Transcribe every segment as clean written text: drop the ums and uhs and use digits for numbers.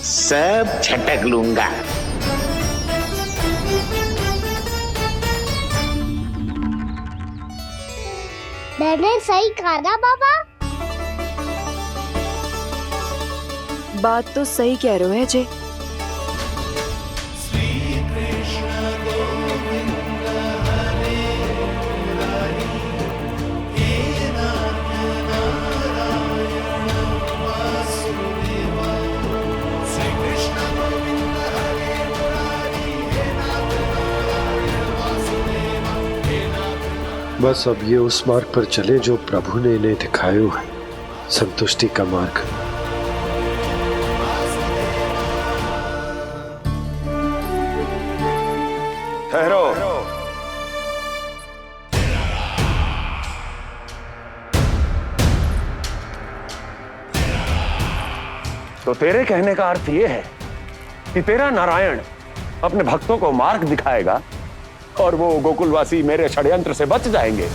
सब झटक लूंगा। मैंने सही कहा ना बाबा? बात तो सही कह रहे हो है जे। बस अब ये उस मार्ग पर चले जो प्रभु ने इन्हें दिखाया है, संतुष्टि का मार्ग। ठहरो। तो तेरे कहने का अर्थ यह है कि तेरा नारायण अपने भक्तों को मार्ग दिखाएगा और वो गोकुलवासी मेरे षड्यंत्र से बच जाएंगे।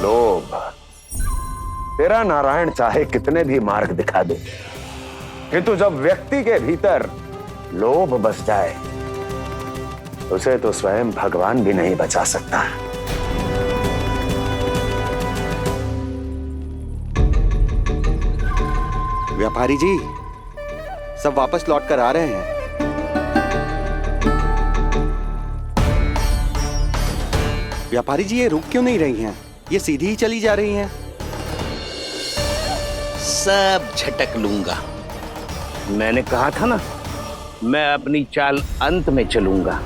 लोभ। तेरा नारायण चाहे कितने भी मार्ग दिखा दे, किंतु जब व्यक्ति के भीतर लोभ बस जाए उसे तो स्वयं भगवान भी नहीं बचा सकता। व्यापारी जी सब वापस लौट कर आ रहे हैं। व्यापारी जी ये रुक क्यों नहीं रही हैं? ये सीधी ही चली जा रही हैं। सब झटक लूंगा। मैंने कहा था ना, मैं अपनी चाल अंत में चलूंगा।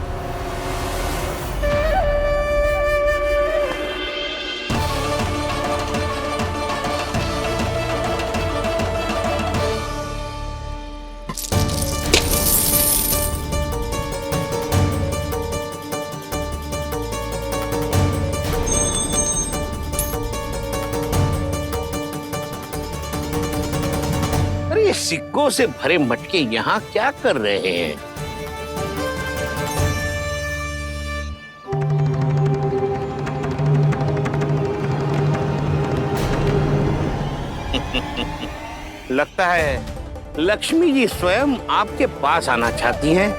ये सिक्कों से भरे मटके यहाँ क्या कर रहे हैं? लगता है लक्ष्मी जी स्वयं आपके पास आना चाहती हैं।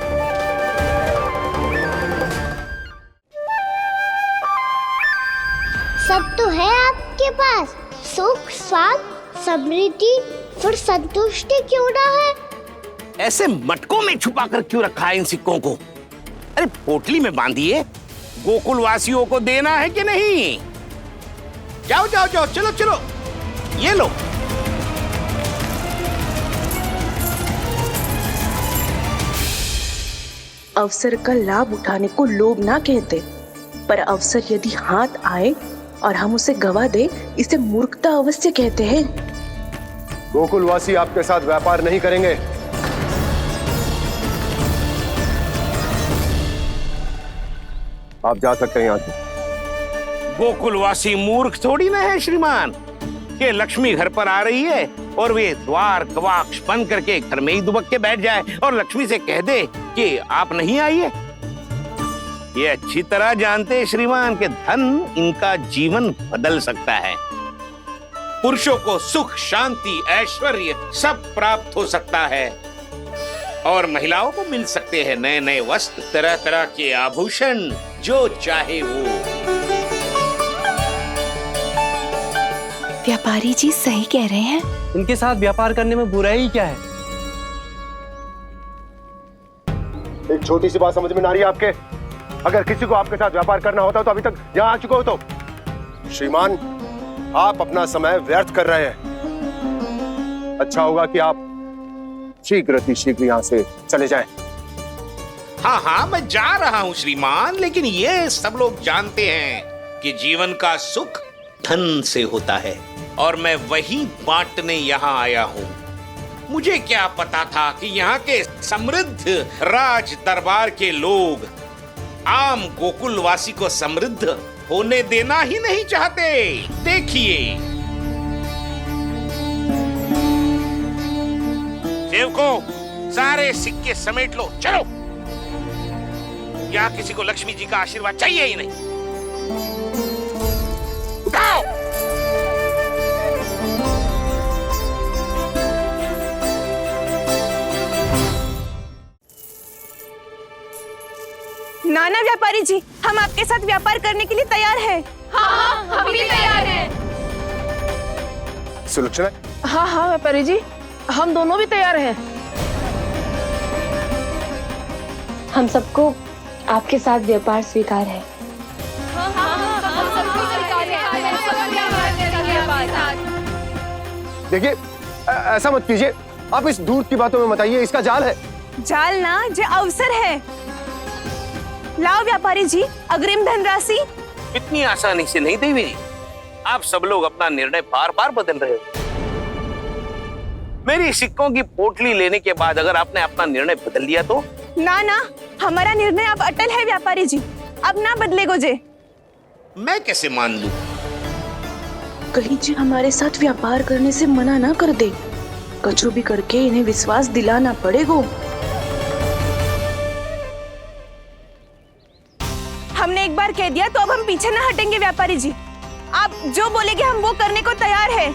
सब तो है आपके पास, सुख, स्वाद, समृद्धि, फिर संतुष्टि क्यों ना है? ऐसे मटकों में छुपा कर क्यों रखा है इन सिक्कों को? अरे पोटली में बांधिए, गोकुल वासियों को देना है कि नहीं? जाओ जाओ जाओ, चलो चलो, ये लो। अवसर का लाभ उठाने को लोभ ना कहते, पर अवसर यदि हाथ आए और हम उसे गवा दे, इसे मूर्खता अवश्य कहते हैं। गोकुलवासी आपके साथ व्यापार नहीं करेंगे। आप जा सकते हैं यहाँ से। गोकुलवासी मूर्ख थोड़ी ना है श्रीमान। ये लक्ष्मी घर पर आ रही है और वे द्वार कवाक्ष बंद करके घर में ही दुबक के बैठ जाए और लक्ष्मी से कह दे कि आप नहीं आइए। ये अच्छी तरह जानते हैं श्रीमान कि धन इनका जीवन बदल सकता है। पुरुषों को सुख, शांति, ऐश्वर्य सब प्राप्त हो सकता है और महिलाओं को मिल सकते हैं नए नए वस्त्र, तरह तरह के आभूषण, जो चाहे वो। व्यापारी जी सही कह रहे हैं। इनके साथ व्यापार करने में बुराई क्या है? एक छोटी सी बात समझ में ना रही है आपके? अगर किसी को आपके साथ व्यापार करना होता तो अभी तक यहाँ आ चुके हो। तो श्रीमान, आप अपना समय व्यर्थ कर रहे हैं। अच्छा होगा कि आप शीघ्र यहाँ से चले जाएं। हाँ हाँ, मैं जा रहा हूँ श्रीमान, लेकिन ये सब लोग जानते हैं कि जीवन का सुख धन से होता है और मैं वही बांटने यहाँ आया हूँ। मुझे क्या पता था कि यहाँ के समृद्ध राज दरबार के लोग आम गोकुलवासी को समृद्ध होने देना ही नहीं चाहते। देखिए सेवकों, सारे सिक्के समेट लो, चलो। यहाँ किसी को लक्ष्मी जी का आशीर्वाद चाहिए ही नहीं। उठाओ। नाना व्यापारी जी, हम आपके साथ व्यापार करने के लिए तैयार हैं। हाँ, हम भी तैयार हैं। सुलोचना, हाँ हाँ व्यापारी जी, हम दोनों भी तैयार हैं। हम सबको आपके साथ व्यापार स्वीकार है। देखिए ऐसा मत कीजिए, आप इस दूध की बातों में मत आइए, इसका जाल है। जाल ना, जो अवसर है। लाओ व्यापारी जी, अग्रिम धनराशि। इतनी आसानी से नहीं देवी जी। आप सब लोग अपना निर्णय बार बार बदल रहे हो। मेरी सिक्कों की पोटली लेने के बाद अगर आपने अपना निर्णय बदल लिया तो? ना ना, हमारा निर्णय अब अटल है व्यापारी जी, अब ना बदलेगो जे। मैं कैसे मान लूं? कहीं जी हमारे साथ व्यापार करने से मना ना कर दे। कचू भी करके इन्हें विश्वास दिलाना पड़ेगा। हमने एक बार कह दिया तो अब हम पीछे ना हटेंगे व्यापारी जी। आप जो बोलेंगे हम वो करने को तैयार है।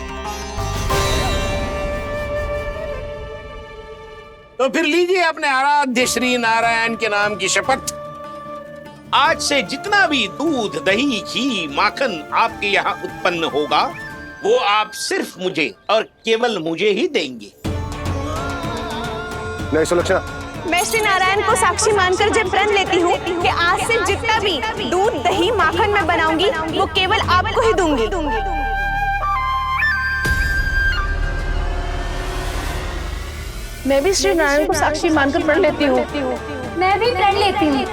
तो फिर लीजिए अपने आराध्य श्री नारायण के नाम की शपथ। आज से जितना भी दूध, दही, घी, माखन आपके यहाँ उत्पन्न होगा वो आप सिर्फ मुझे और केवल मुझे ही देंगे। नहीं सुलक्षणा, मैं श्री नारायण को साक्षी मानकर जब प्रण लेती हूँ कि आज से जितना भी दूध, दही, माखन मैं बनाऊंगी वो केवल आपको ही दूंगी। मैं भी श्री नारायण को साक्षी मानकर प्रण लेती हूँ। मैं भी प्रण लेती हूँ।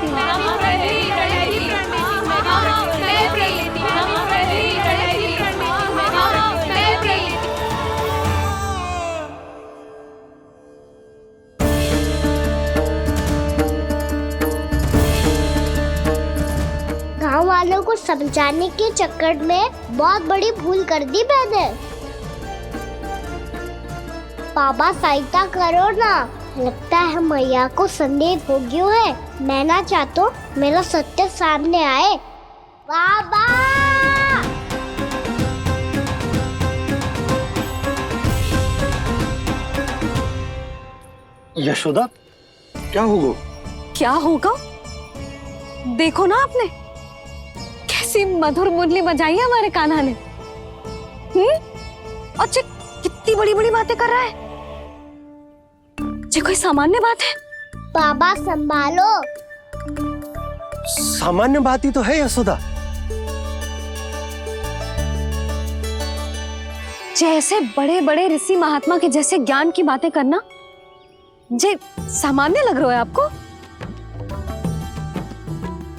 गांव वालों को समझाने के चक्कर में बहुत बड़ी भूल कर दी मैंने। बाबा सहायता करो ना, लगता है मैया को संदेह हो गया है। मैं ना चाहता मेरा सत्य सामने आए। बाबा यशोदा, क्या होगा? क्या होगा? देखो ना आपने कैसी मधुर मुरली बजाई है हमारे कान्हा ने। अच्छा, कितनी बड़ी बड़ी बातें कर रहा है। ये कोई सामान्य बात है? बाबा संभालो। सामान्य बात ही तो है यशोदा। जैसे बड़े बड़े ऋषि महात्मा के जैसे ज्ञान की बातें करना जे सामान्य लग रहा है आपको?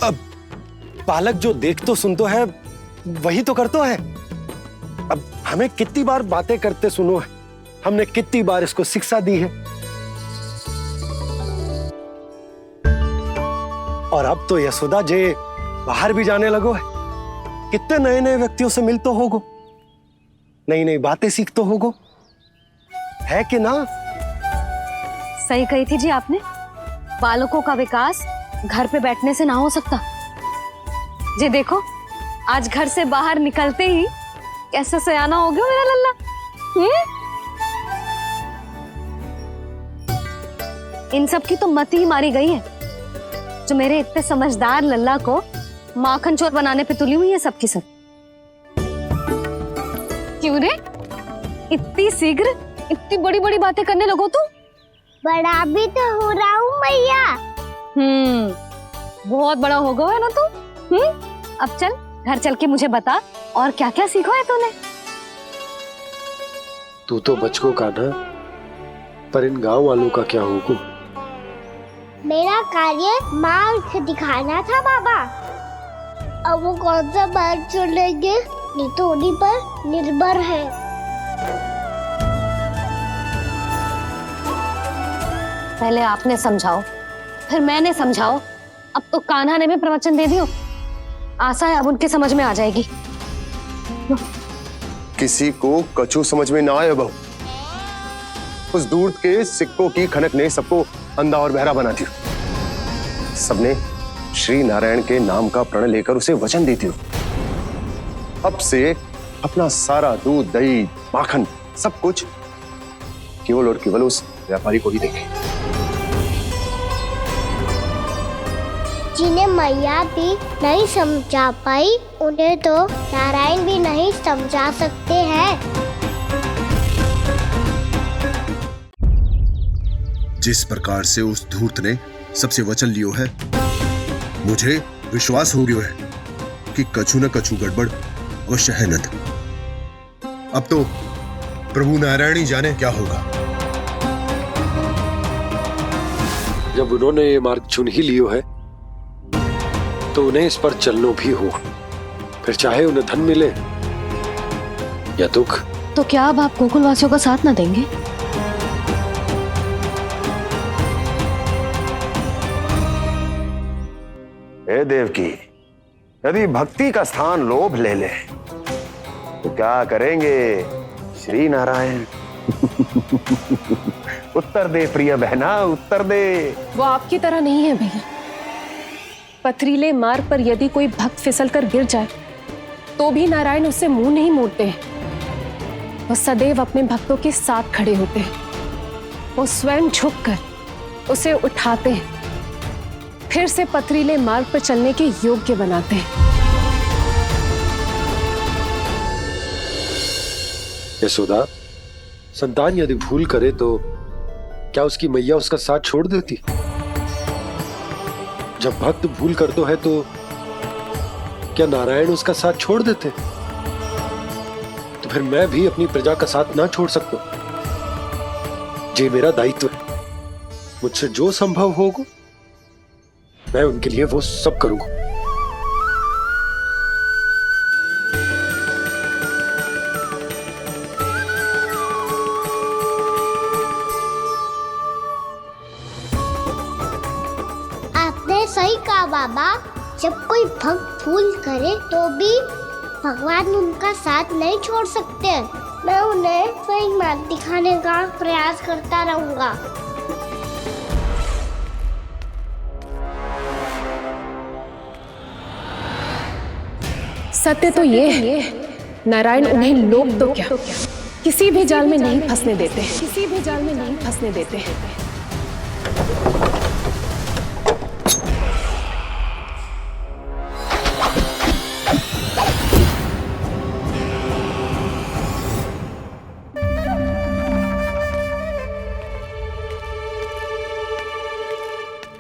अब बालक जो देख तो सुन तो है वही तो करता है। अब हमें कितनी बार बातें करते सुनो है, हमने कितनी बार इसको शिक्षा दी है। और अब तो यशोदा जे बाहर भी जाने लगो है, कितने नए नए व्यक्तियों से मिल तो होगो, नई नई बातें सीख तो होगो, है कि ना? सही कही थी जी आपने। बालकों का विकास घर पे बैठने से ना हो सकता। जी देखो, आज घर से बाहर निकलते ही कैसे सयाना हो गया मेरा लल्ला। इन सब की तो मत ही मारी गई है, जो मेरे इतने समझदार लल्ला को माखन चोर बनाने पे तुली हुई है सबकी सब। क्यों रे, इतनी शीघ्र इतनी बड़ी बड़ी बातें करने लगो तू? बड़ा भी तो हो रहा हूँ मैया। बहुत बड़ा हो गया है ना तू। अब चल घर चल के मुझे बता और क्या क्या सीखा है तूने। तू तो बचको का ना, पर इन गांव वालों का क्या होगा? मेरा कार्य मार्ग दिखाना था बाबा। अब वो कौन सा मार्ग चुनेंगे ये तो उन्हीं पर निर्भर है। पहले आपने समझाओ, फिर मैंने समझाओ, अब तो कान्हा ने भी प्रवचन दे दियो। आशा है अब उनके समझ में आ जाएगी। किसी को कछु समझ में ना आए बहू। उस दूध के सिक्कों की खनक ने सबको अंधा और बहरा बना दिया। सबने श्री नारायण के नाम का प्रण लेकर उसे वचन देती हो। अब से अपना सारा दूध, दही, माखन सब कुछ केवल और केवल उस व्यापारी को ही देंगे। जिन्हें मैया भी नहीं समझा पाई, उन्हें तो नारायण भी नहीं समझा सकते हैं। जिस प्रकार से उस धूर्त ने सबसे वचन लियो है, मुझे विश्वास हो गया है कि कछु न कछु गड़बड़ अवश्य है नद। अब तो प्रभु नारायण ही जाने क्या होगा। जब उन्होंने ये मार्ग चुन ही लियो है तो उन्हें इस पर चलना भी हो, फिर चाहे उन्हें धन मिले या दुख। तो क्या अब आप गोकुल वासियों का साथ न देंगे? हे देवकी, यदि भक्ति का स्थान लोभ ले ले तो क्या करेंगे श्री नारायण? उत्तर दे प्रिय बहना, उत्तर दे। वो आपकी तरह नहीं है भैया। पथरीले मार्ग पर यदि कोई भक्त फिसलकर गिर जाए तो भी नारायण उससे मुंह नहीं मोड़ते हैं। वो सदैव अपने भक्तों के साथ खड़े होते हैं। वो स्वयं झुककर उसे उठाते हैं, फिर से पथरीले मार्ग पर चलने के योग्य बनाते हैं। यशोदा, संतान यदि भूल करे तो क्या उसकी मैया उसका साथ छोड़ देती? जब भक्त भूल करता है तो क्या नारायण उसका साथ छोड़ देते? तो फिर मैं भी अपनी प्रजा का साथ ना छोड़ सकता। ये मेरा दायित्व है। मुझसे जो संभव होगा मैं उनके लिए वो सब करूंगा। आपने सही कहा बाबा। जब कोई भक्त भूल करे तो भी भगवान उनका साथ नहीं छोड़ सकते। मैं उन्हें सही मार्ग दिखाने का प्रयास करता रहूंगा। सत्य तो ये है, नारायण उन्हें लोग तो क्या किसी भी जाल में नहीं फंसने देते। किसी भी जाल में नहीं फंसने देते।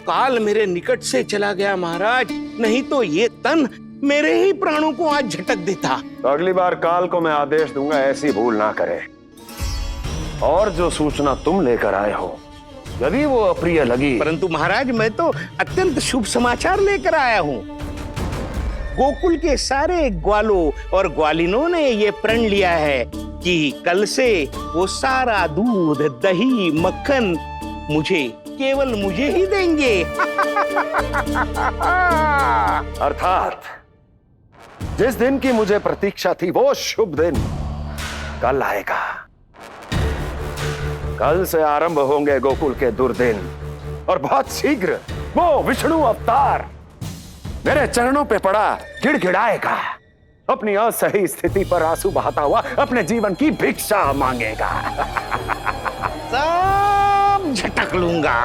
काल मेरे निकट से चला गया महाराज, नहीं तो ये तन मेरे ही प्राणों को आज झटक देता। तो अगली बार काल को मैं आदेश दूंगा ऐसी भूल ना करे। और जो सूचना तुम लेकर आए हो यदि वो अप्रिय लगी, परंतु महाराज मैं तो अत्यंत शुभ समाचार लेकर आया हूँ। गोकुल के सारे ग्वालों और ग्वालिनों ने ये प्रण लिया है कि कल से वो सारा दूध, दही, मक्खन मुझे, केवल मुझे ही देंगे। अर्थात जिस दिन की मुझे प्रतीक्षा थी वो शुभ दिन कल आएगा। कल से आरंभ होंगे गोकुल के दुर्दिन और बहुत शीघ्र वो विष्णु अवतार मेरे चरणों पे पड़ा गिड़गिड़ाएगा। अपनी असही स्थिति पर आंसू बहाता हुआ अपने जीवन की भिक्षा मांगेगा। सब झटक लूंगा।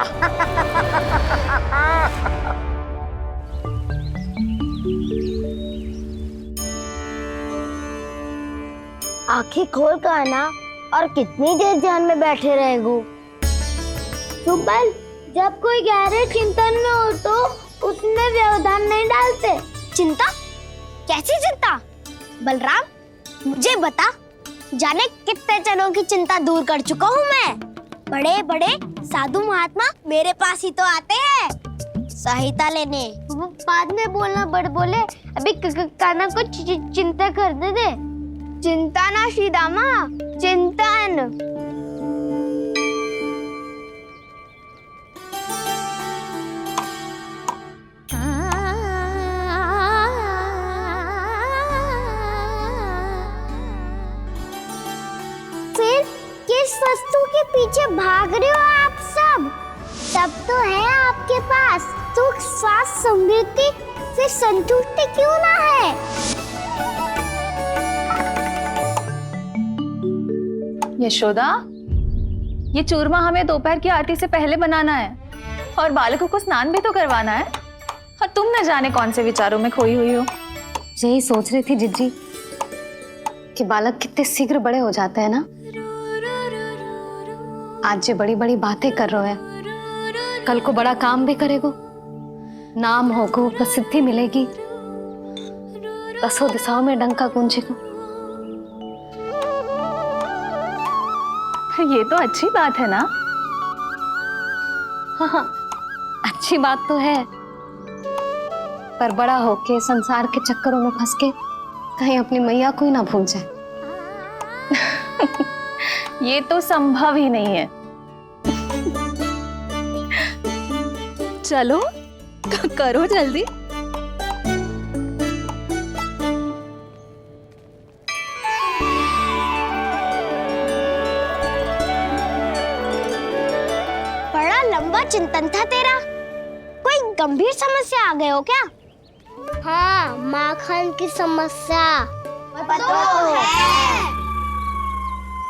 आंखें खोल कर आना और कितनी देर ध्यान में बैठे रहेगो। सुबल, जब कोई गहरे चिंतन में हो तो उसमें व्यवधान नहीं डालते। चिंता? कैसी चिंता? बलराम, मुझे बता, जाने कितने जनों की चिंता दूर कर चुका हूँ मैं। बड़े बड़े साधु महात्मा मेरे पास ही तो आते हैं सहायता लेने। बाद में बोलना बड़ बोले, अभी काना को चिंता करने दे। चिंता ना श्रीदामा, चिंतन। पीछे भाग रहे हो आप सब? सब तो है आपके पास, सुख स्वास्थ्य समृद्धि, फिर संतुष्टि क्यों ना है? यशोदा, ये चूरमा हमें दोपहर की आरती से पहले बनाना है और बालकों को स्नान भी तो करवाना है, और तुम न जाने कौन से विचारों में खोई हुई हो। यही सोच रही थी जिज्जी कि बालक कितने शीघ्र बड़े हो जाते हैं ना। आज जो बड़ी बड़ी बातें कर रहे हैं, कल को बड़ा काम भी करेगो, नाम होगो, प्रसिद्धि मिलेगी, दसों दिशाओं में डंका गूंजेगो। ये तो अच्छी बात है ना? हाँ, अच्छी बात तो है, पर बड़ा होके संसार के चक्करों में फंस के कहीं अपनी मैया को ही ना भूल जाए। ये तो संभव ही नहीं है। चलो करो जल्दी। बड़ा लंबा चिंतन था तेरा। कोई गंभीर समस्या आ गए हो क्या? हाँ, माखन की समस्या तो है।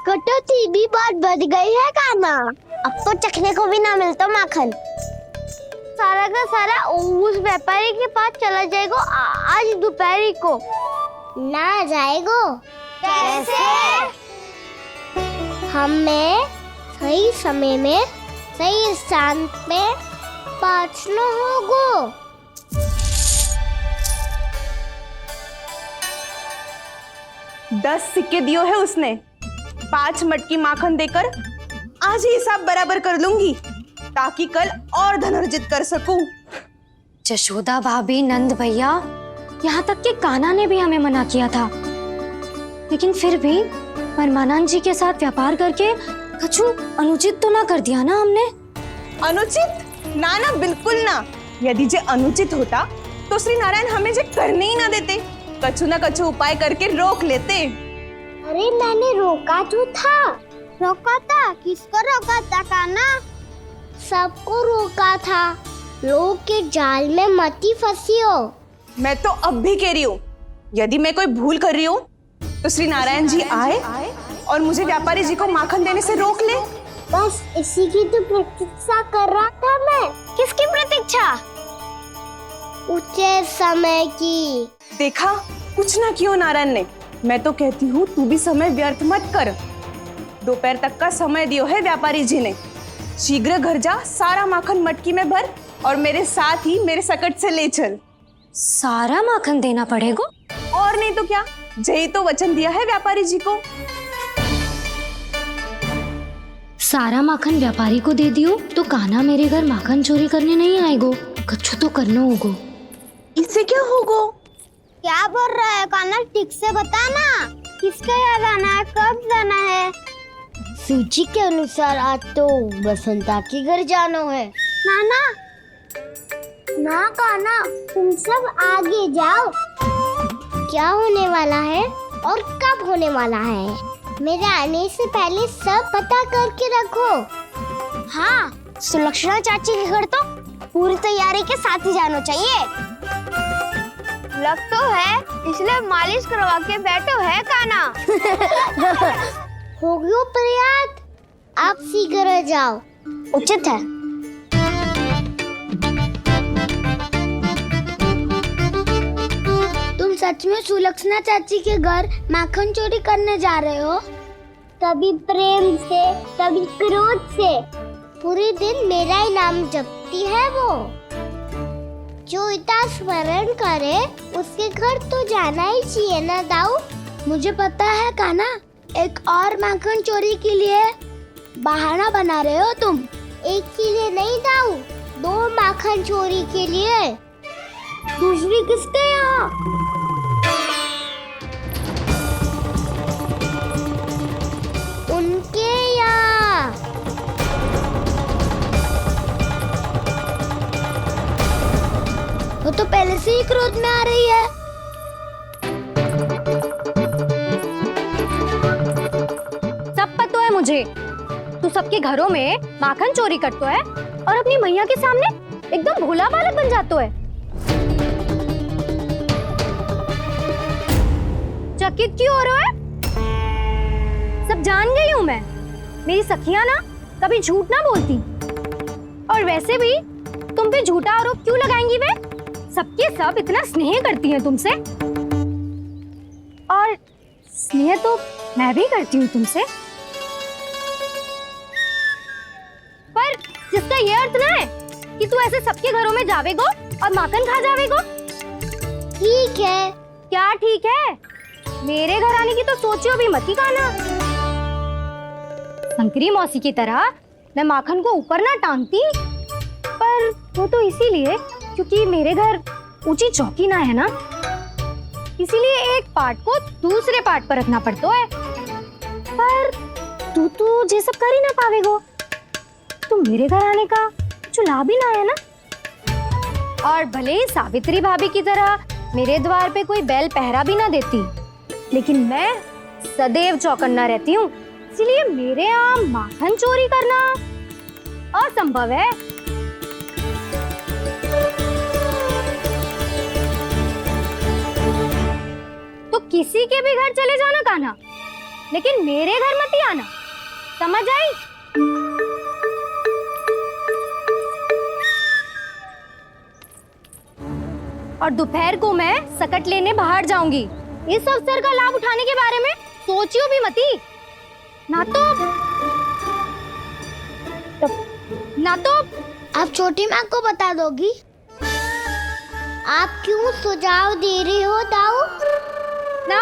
कटौती भी बहुत बढ़ गई है काना। अब तो चखने को भी ना मिलता माखन। सारा का सारा उस व्यापारी के पास चला जाएगा आज दोपहर को। ना जाएगो? कैसे? हमें सही समय में सही स्थान पे पहुंचना होगा। 10 सिक्के दियो है उसने, 5 मटकी माखन देकर आज ही हिसाब बराबर कर लूंगी, ताकि कल और धन अर्जित कर सकूं। यशोदा भाभी, नंद भैया, यहाँ तक कि कान्हा ने भी हमें मना किया था, लेकिन फिर भी परमानंद जी के साथ व्यापार करके कछु अनुचित तो ना कर दिया ना हमने? अनुचित? ना ना, बिल्कुल ना। यदि जे अनुचित होता तो श्री नारायण हमें जे करने ही ना देते, कछु ना कछु उपाय करके रोक लेते। अरे मैंने रोका तो था। रोका था? किसको रोका था कान्हा? सबको रोका था। लोग के जाल में मती फंसी हो। मैं तो अब भी कह रही हूँ, यदि मैं कोई भूल कर रही हूँ तो श्री नारायण जी आए और मुझे व्यापारी जी को माखन देने से रोक ले। बस इसी की तो प्रतीक्षा कर रहा था मैं। किसकी प्रतीक्षा? उचित समय की। देखा, कुछ ना किया नारायण ने। मैं तो कहती हूँ तू भी समय व्यर्थ मत कर। दोपहर तक का समय दियो है व्यापारी जी ने। शीघ्र घर जा, सारा माखन मटकी में भर और मेरे साथ ही मेरे सकट से ले चल। सारा माखन देना पड़ेगा? और नहीं तो क्या, जय तो वचन दिया है व्यापारी जी को। सारा माखन व्यापारी को दे दियो तो कान्हा मेरे घर माखन चोरी करने नहीं आएगो। कछु तो करना होगा। इससे क्या होगा? क्या बोल रहा है कान्हा? ठीक से बता ना। किसका यहाँ जाना है, कब जाना है? सूची के अनुसार आज तो बसंता के घर जाना है। नाना, ना कान्हा, तुम सब आगे जाओ। क्या होने वाला है और कब होने वाला है, मेरे आने से पहले सब पता करके रखो। हाँ, सुलक्षणा चाची के घर तो पूरी तैयारी के साथ ही जाना चाहिए। लग तो है, इसलिए मालिश करवा के बैठो है कान्हा। हो गयो प्रयास, आप शीघ्र जाओ। उचित है। तुम सच में सुलक्षणा चाची के घर माखन चोरी करने जा रहे हो? कभी प्रेम से, कभी क्रोध से, पूरे दिन मेरा ही नाम जपती है वो। जो इतना स्मरण करे उसके घर तो जाना ही चाहिए ना दाऊ। मुझे पता है कान्हा, एक और माखन चोरी के लिए बहाना बना रहे हो तुम। एक के लिए नहीं दाऊ, 2 माखन चोरी के लिए। दूसरी किसके यहाँ? उनके यहाँ। वो तो पहले से ही क्रोध में आ रही है। सब पता है मुझे, तू सबके घरों में माखन चोरी करतो है और अपनी मैया के सामने एकदम भोला बालक बन जातो है। चकित क्यों हो रहा है? सब जान गई हूं मैं। मेरी सखियां ना कभी झूठ ना बोलती, और वैसे भी तुम पे झूठा आरोप क्यों लगाएंगी वे? सबके सब इतना स्नेह करती हैं तुमसे, और स्नेह तो मैं भी करती हूँ तुमसे, पर जिसका ये अर्थ ना है कि तू ऐसे सबके घरों में जावेगो और माखन खा जावेगो। ठीक है। क्या ठीक है? मेरे घर आने की तो सोचियो भी मत ही खाना। शंकरी मौसी की तरह मैं माखन को ऊपर ना टांगती, पर वो तो इसीलिए क्योंकि मेरे घर ऊंची चौकी ना है ना, इसीलिए एक पार्ट को दूसरे पार्ट पर रखना पड़ता है। पर तू ये सब कर ही ना पावेगो, तो मेरे घर आने का कुछ लाभ ही ना है ना। और भले ही सावित्री भाभी की तरह मेरे द्वार पे कोई बैल पहरा भी ना देती, लेकिन मैं सदैव चौकन्ना रहती हूँ, इसलिए मेरे यहाँ माखन चोरी करना असंभव है। तो किसी के भी घर चले जाना कान्हा, लेकिन मेरे घर मत ही आना, समझ आई? और दोपहर को मैं सकट लेने बाहर जाऊंगी। इस अवसर का लाभ उठाने के बारे में सोचियो भी मती, ना तो आप छोटी माँ को बता दोगी? आप क्यों सुझाव दे रही हो दाऊ? ना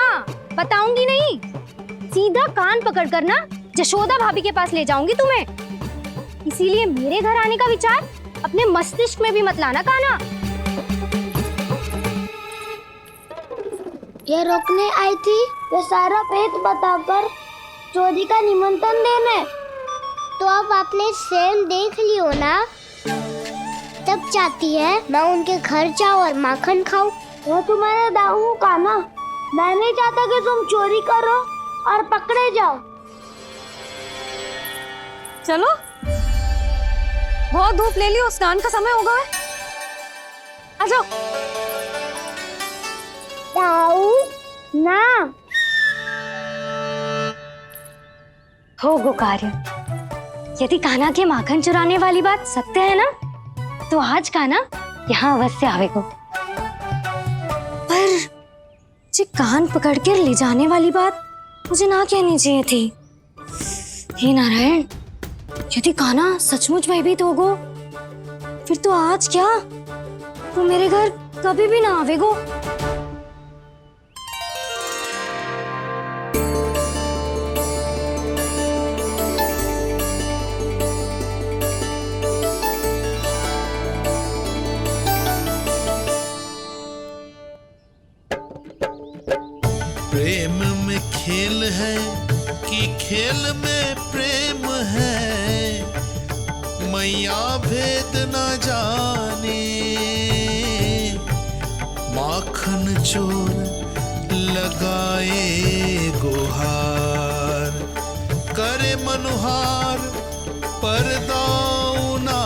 बताऊंगी नहीं, सीधा कान पकड़ कर ना जशोदा भाभी के पास ले जाऊंगी तुम्हें। इसीलिए मेरे घर आने का विचार अपने मस्तिष्क में भी मत लाना कान्हा। ये रोकने आई थी ये सारा पेट बताकर चोरी का निमंत्रण देने। तो अब आपने सेम देख लियो ना, तब चाहती है मैं उनके घर जाऊँ और माखन खाऊं। वो तुम्हारा दाऊ का ना, मैं नहीं चाहता कि तुम चोरी करो और पकड़े जाओ। चलो, बहुत धूप ले लियो, स्नान का समय होगा। आ जाओ। दाऊ ना हो गो कार्य। यदि कान्हा के माखन चुराने वाली बात सत्य है ना, तो आज कान्हा यहाँ अवश्य आवेगो। पर जी कान पकड़ कर ले जाने वाली बात मुझे ना कहनी चाहिए थी। हे नारायण, यदि कान्हा सचमुच भयभीत होगो, फिर तो आज क्या, वो मेरे घर कभी भी ना आवेगो। प्रेम में खेल है कि खेल में प्रेम है, मैया भेद न जाने। माखन चोर लगाए गुहार, करे मनुहार पर दाऊ ना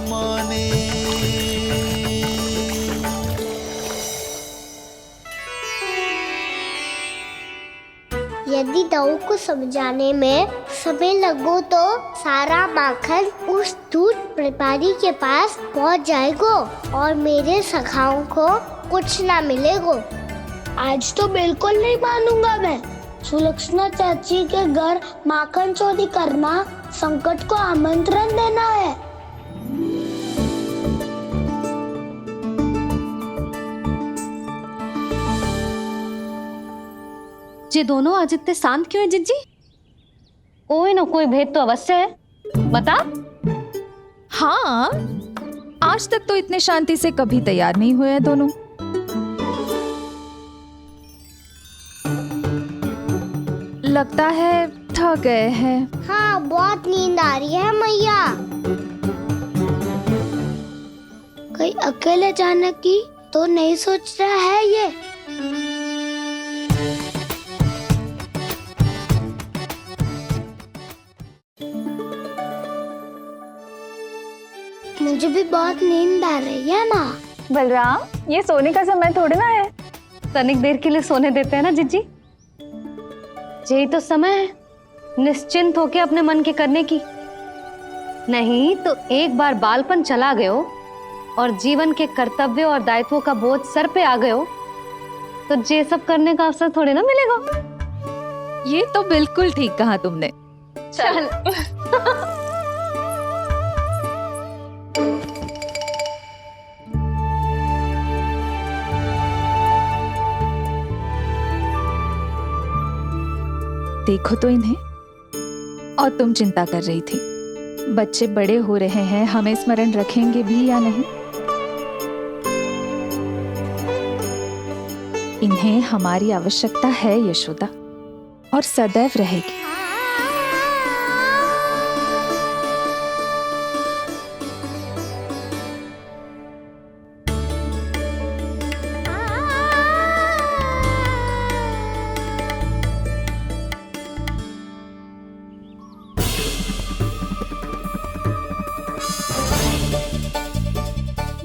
माने। यदि दाऊ को समझाने में समय लगो तो सारा माखन उस दूध व्यापारी के पास पहुंच जाएगो और मेरे सखाओं को कुछ ना मिलेगो। आज तो बिल्कुल नहीं मानूंगा मैं। सुलक्षणा चाची के घर माखन चोरी करना संकट को आमंत्रण देना है। ये दोनों आज इतने शांत क्यों है जिज्जी? कोई ना कोई भेद तो अवश्य है, बता। हाँ, आज तक तो इतने शांति से कभी तैयार नहीं हुए हैं दोनों। लगता है थक गए हैं। हाँ, बहुत नींद आ रही है मैया। कहीं अकेले जाने की तो नहीं सोच रहा है ये? मुझे भी बहुत नींद आ रही है माँ। बलराम, ये सोने का समय थोड़ी ना है। तनिक देर के लिए सोने देते हैं ना जिज्जी। यही तो समय है निश्चिंत होके अपने मन के करने की। नहीं तो एक बार बालपन चला गयो और जीवन के कर्तव्यों और दायित्वों का बोझ सर पे आ गयो तो ये सब करने का अवसर थोड़े ना मिलेगा। ये तो बिल्कुल ठीक कहा तुमने। चल देखो तो इन्हें। और तुम चिंता कर रही थी बच्चे बड़े हो रहे हैं, हमें स्मरण रखेंगे भी या नहीं। इन्हें हमारी आवश्यकता है यशोदा, और सदैव रहेगी।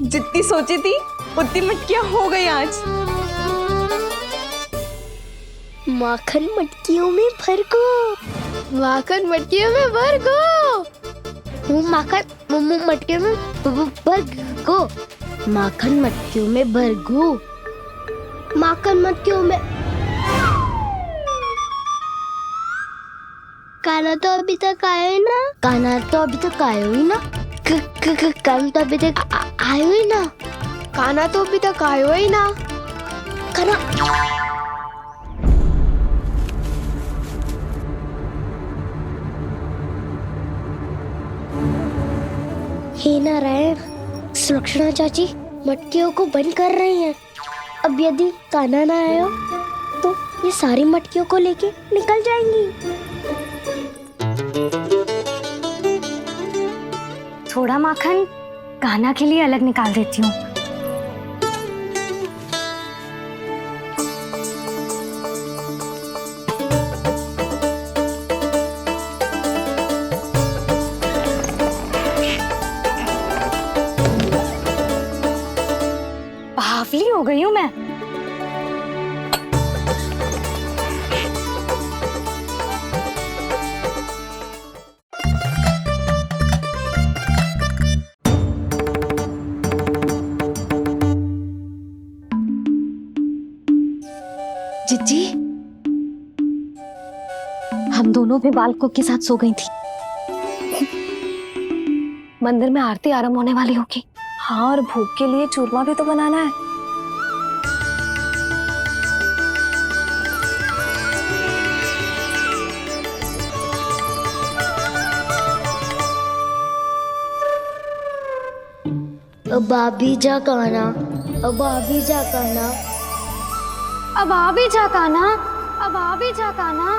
जितनी सोची थी उतनी मटकियां हो गई आज। माखन मटकियों में भर को, माखन मटकियों में भर को, माखन मटकियों में भर को, माखन मटकियों में भर को, माखन मटकियों में। काना तो अभी तक आया ही ना, काना तो अभी तक आया ही ना, काना तो अभी तक आयो ही ना, काना तो अभी तक आयो ही ना, काना। हे नारायण, सुलक्षणा चाची मटकियों को बंद कर रही हैं। अब यदि काना ना आया तो ये सारी मटकियों को लेके निकल जाएंगी। थोड़ा माखन कान्हा के लिए अलग निकाल देती हूँ। बावली हो गई हूँ मैं। जिज्जी, हम दोनों भी बालकों के साथ सो गई थी। मंदिर में आरती आरंभ होने वाली होगी। हाँ, और भोग के लिए चूरमा भी तो बनाना है। अब आ भी जा काना, अब आ भी जा काना, अब आ भी जा कान्हा, अब आ भी जा कान्हा।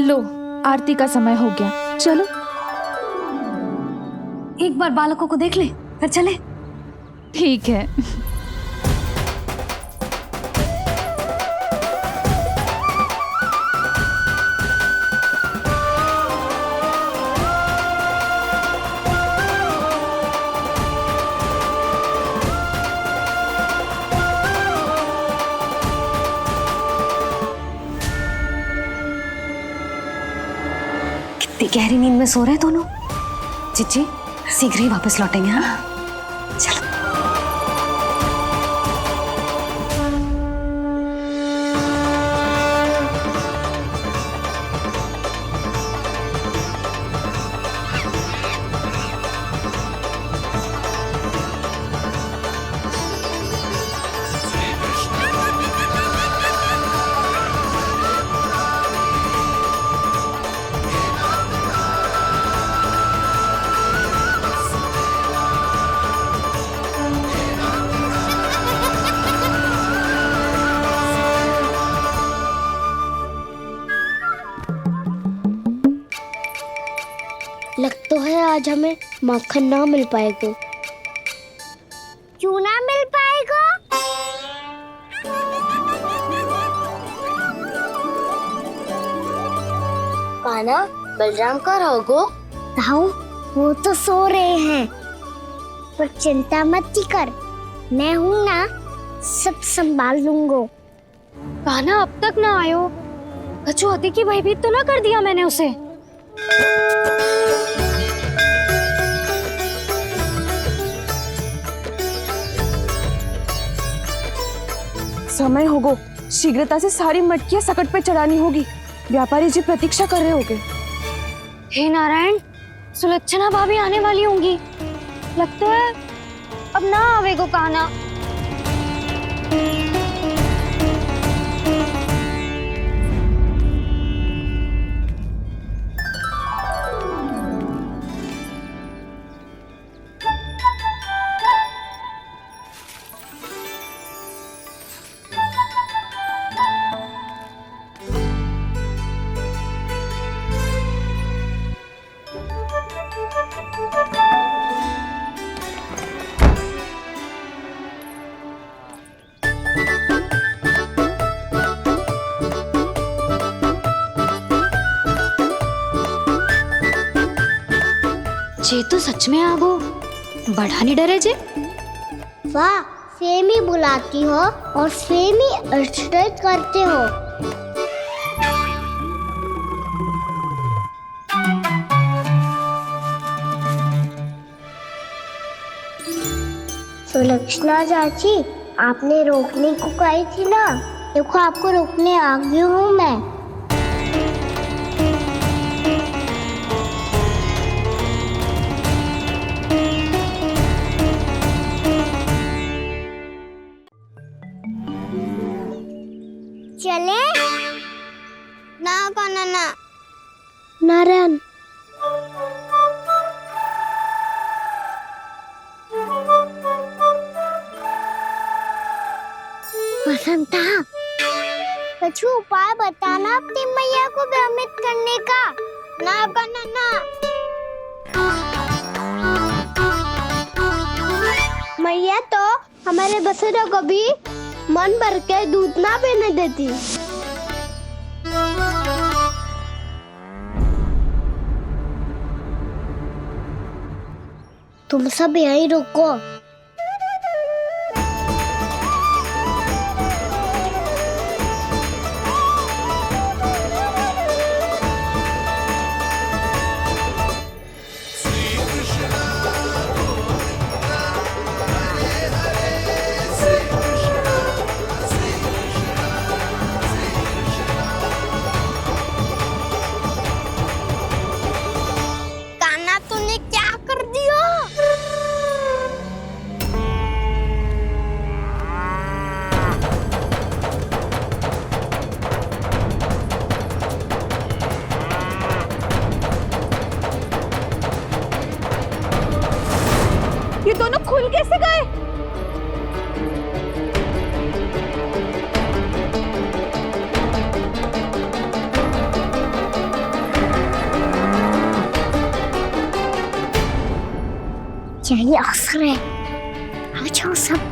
लो, आरती का समय हो गया, चलो। एक बार बालकों को देख ले फिर चले। ठीक है। कितनी गहरी नींद में सो रहे हैं दोनों। जिज्जी शीघ्र ही वापस लौटेंगे। हाँ चलो। आज हमें माखन ना मिल पाएगा। क्यों ना मिल पाएगा? कान्हा, बलराम का रहोगो? ताऊ, वो तो सो रहे हैं, पर चिंता मत कर, मैं हूँ ना, सब संभाल लूंगा। कान्हा अब तक ना आयो, कछु हती की भयभीत तो ना कर दिया मैंने उसे? समय होगो, शीघ्रता से सारी मटकियां सकट पे चढ़ानी होगी। व्यापारी जी प्रतीक्षा कर रहे होंगे। हे नारायण, सुलक्षणा भाभी आने वाली होंगी। लगता है अब ना आवेगो कान्हा। जे तो सच में आगो, बढ़ा नहीं डरे जे। वाह, सेम ही बुलाती हो और सेम ही अर्चना करते हो। सुलक्षणा चाची, आपने रोकने को कही थी ना, देखो आपको रोकने आ गई हूँ मैं। चले ना कान्हा ना। नारायण, बसंता, कुछ उपाय बताना अपनी मैया को भ्रमित करने का। ना कान्हा ना। मैया तो हमारे बसुरा को भी मन भर के दूध ना पीने देती। तुम सब यहीं रुको। कान्हा, तूने क्या कर दिया? ये दोनों खुल कैसे गए? यही अवसर है, आ जाओ सब।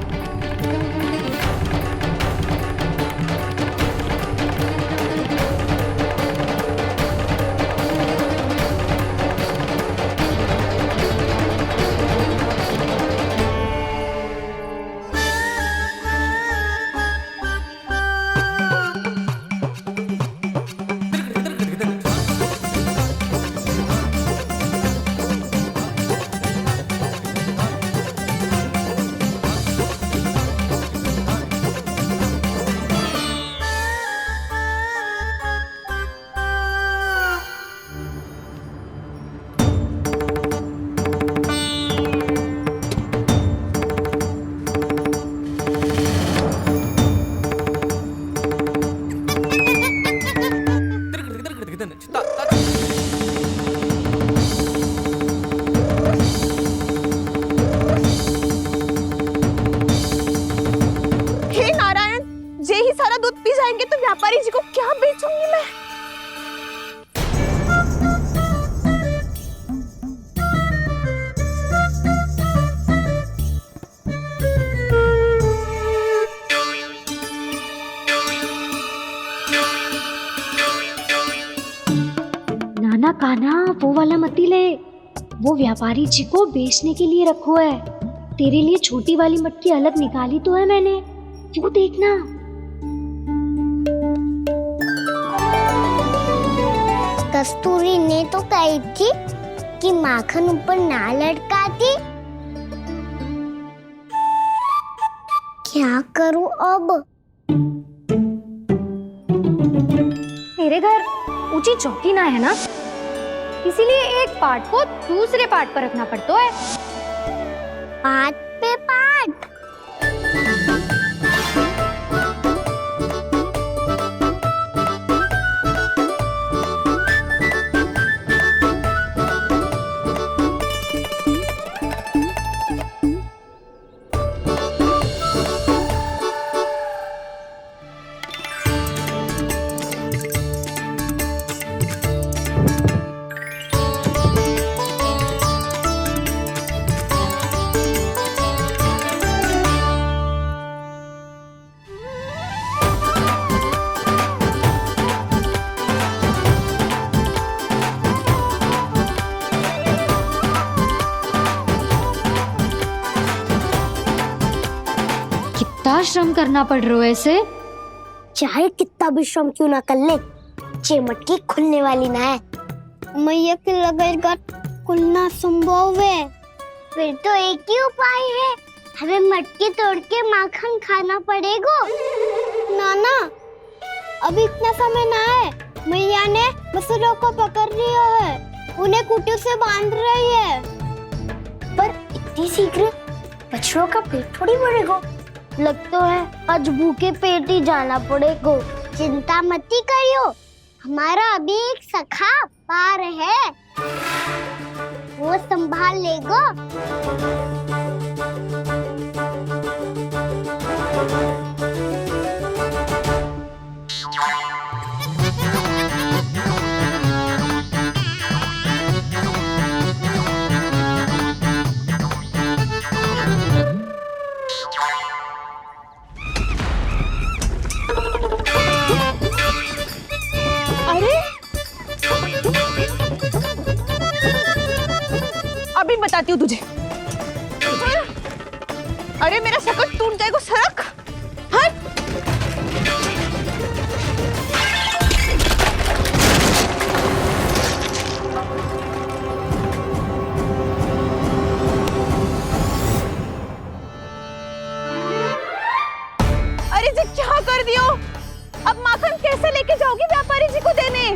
व्यापारी जी को क्या बेचूंगी मैं? कान्हा वो वाला मती ले, वो व्यापारी जी को बेचने के लिए रखो है। तेरे लिए छोटी वाली मटकी अलग निकाली तो है मैंने, वो देखना। कस्तूरी ने तो कही थी कि माखन ऊपर ना लटकाती। क्या करूं अब? मेरे घर ऊंची चौकी ना है ना, इसीलिए एक पार्ट को दूसरे पार्ट पर रखना पड़ता है। पार्ट पे पार्ट। कितना श्रम करना पड़ रहा है इसे। चाहे कितना भी श्रम क्यों ना कर ले, ये मटकी खुलने वाली ना है। मैया के लगेगा खुलना संभव है। फिर तो एक ही उपाय है, हमें मटकी तोड़ के माखन खाना पड़ेगा। नाना, अभी इतना समय ना है। मैया ने बछड़ों को पकड़ लिया है, उन्हें कुटियों से बांध रही है। पर इतनी शीघ्र बछड़ों का पेट थोड़ी भरेगा। लगता है आज भूखे पेट ही जाना पड़ेगा। चिंता मत करियो, हमारा अभी एक सखा पार है, वो संभाल लेगा। अभी बताती हूँ तुझे। अरे मेरा शकल टूट जाएगा, सरक हट। अरे जी क्या कर दियो? अब माखन कैसे लेके जाओगी व्यापारी जी को देने?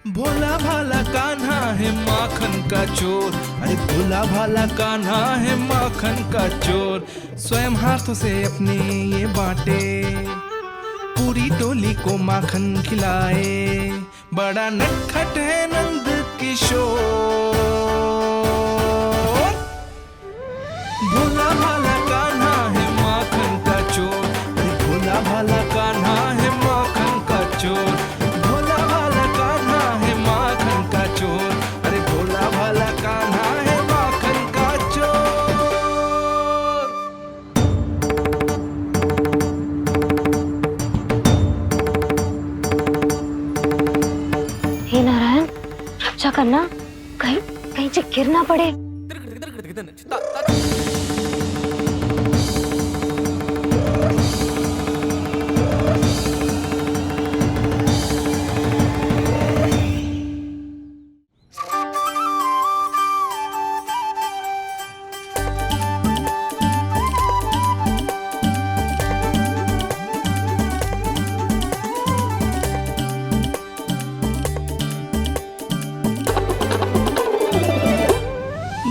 भोला भाला कान्हा है माखन का चोर, अरे भोला भाला कान्हा है माखन का चोर। स्वयं हाथों से अपने ये बांटे, पूरी टोली को माखन खिलाए। बड़ा नटखट है नंद किशोर। भोला भाला कान्हा है माखन का चोर, अरे भोला भाला कान्हा है माखन का चोर। भोला भाला कान्हा है माखन का चोर, अरे भोला भाला कान्हा है माखन का चोर। हे नारायण, रक्षा करना, कहीं कहीं से गिर ना पड़े।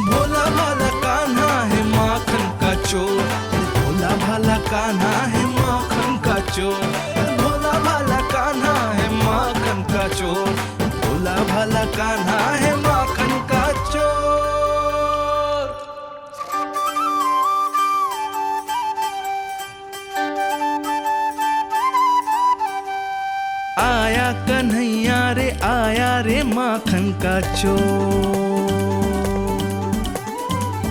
भोला भाला कान्हा है माखन का चोर, भोला भाला कान्हा है माखन का चोर। भोला भाला कान्हा है माखन का चोर, भोला भाला कान्हा है माखन का चोर। आया कन्हैया रे आया रे माखन का चोर।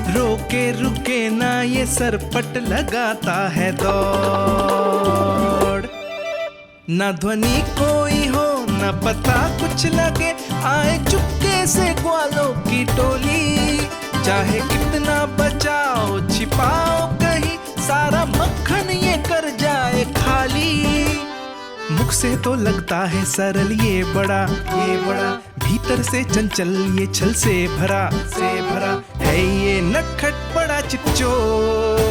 रोके रुके ना ये सरपट लगाता है दौड़। ना ध्वनि कोई हो ना पता कुछ लगे, आए चुपके से ग्वालों की टोली। चाहे कितना बचाओ छिपाओ कहीं, सारा मक्खन ये कर जाए खाली। मुख से तो लगता है सरल ये बड़ा भीतर से चंचल ये छल से भरा है ये नटखट बड़ा चिच्चोर।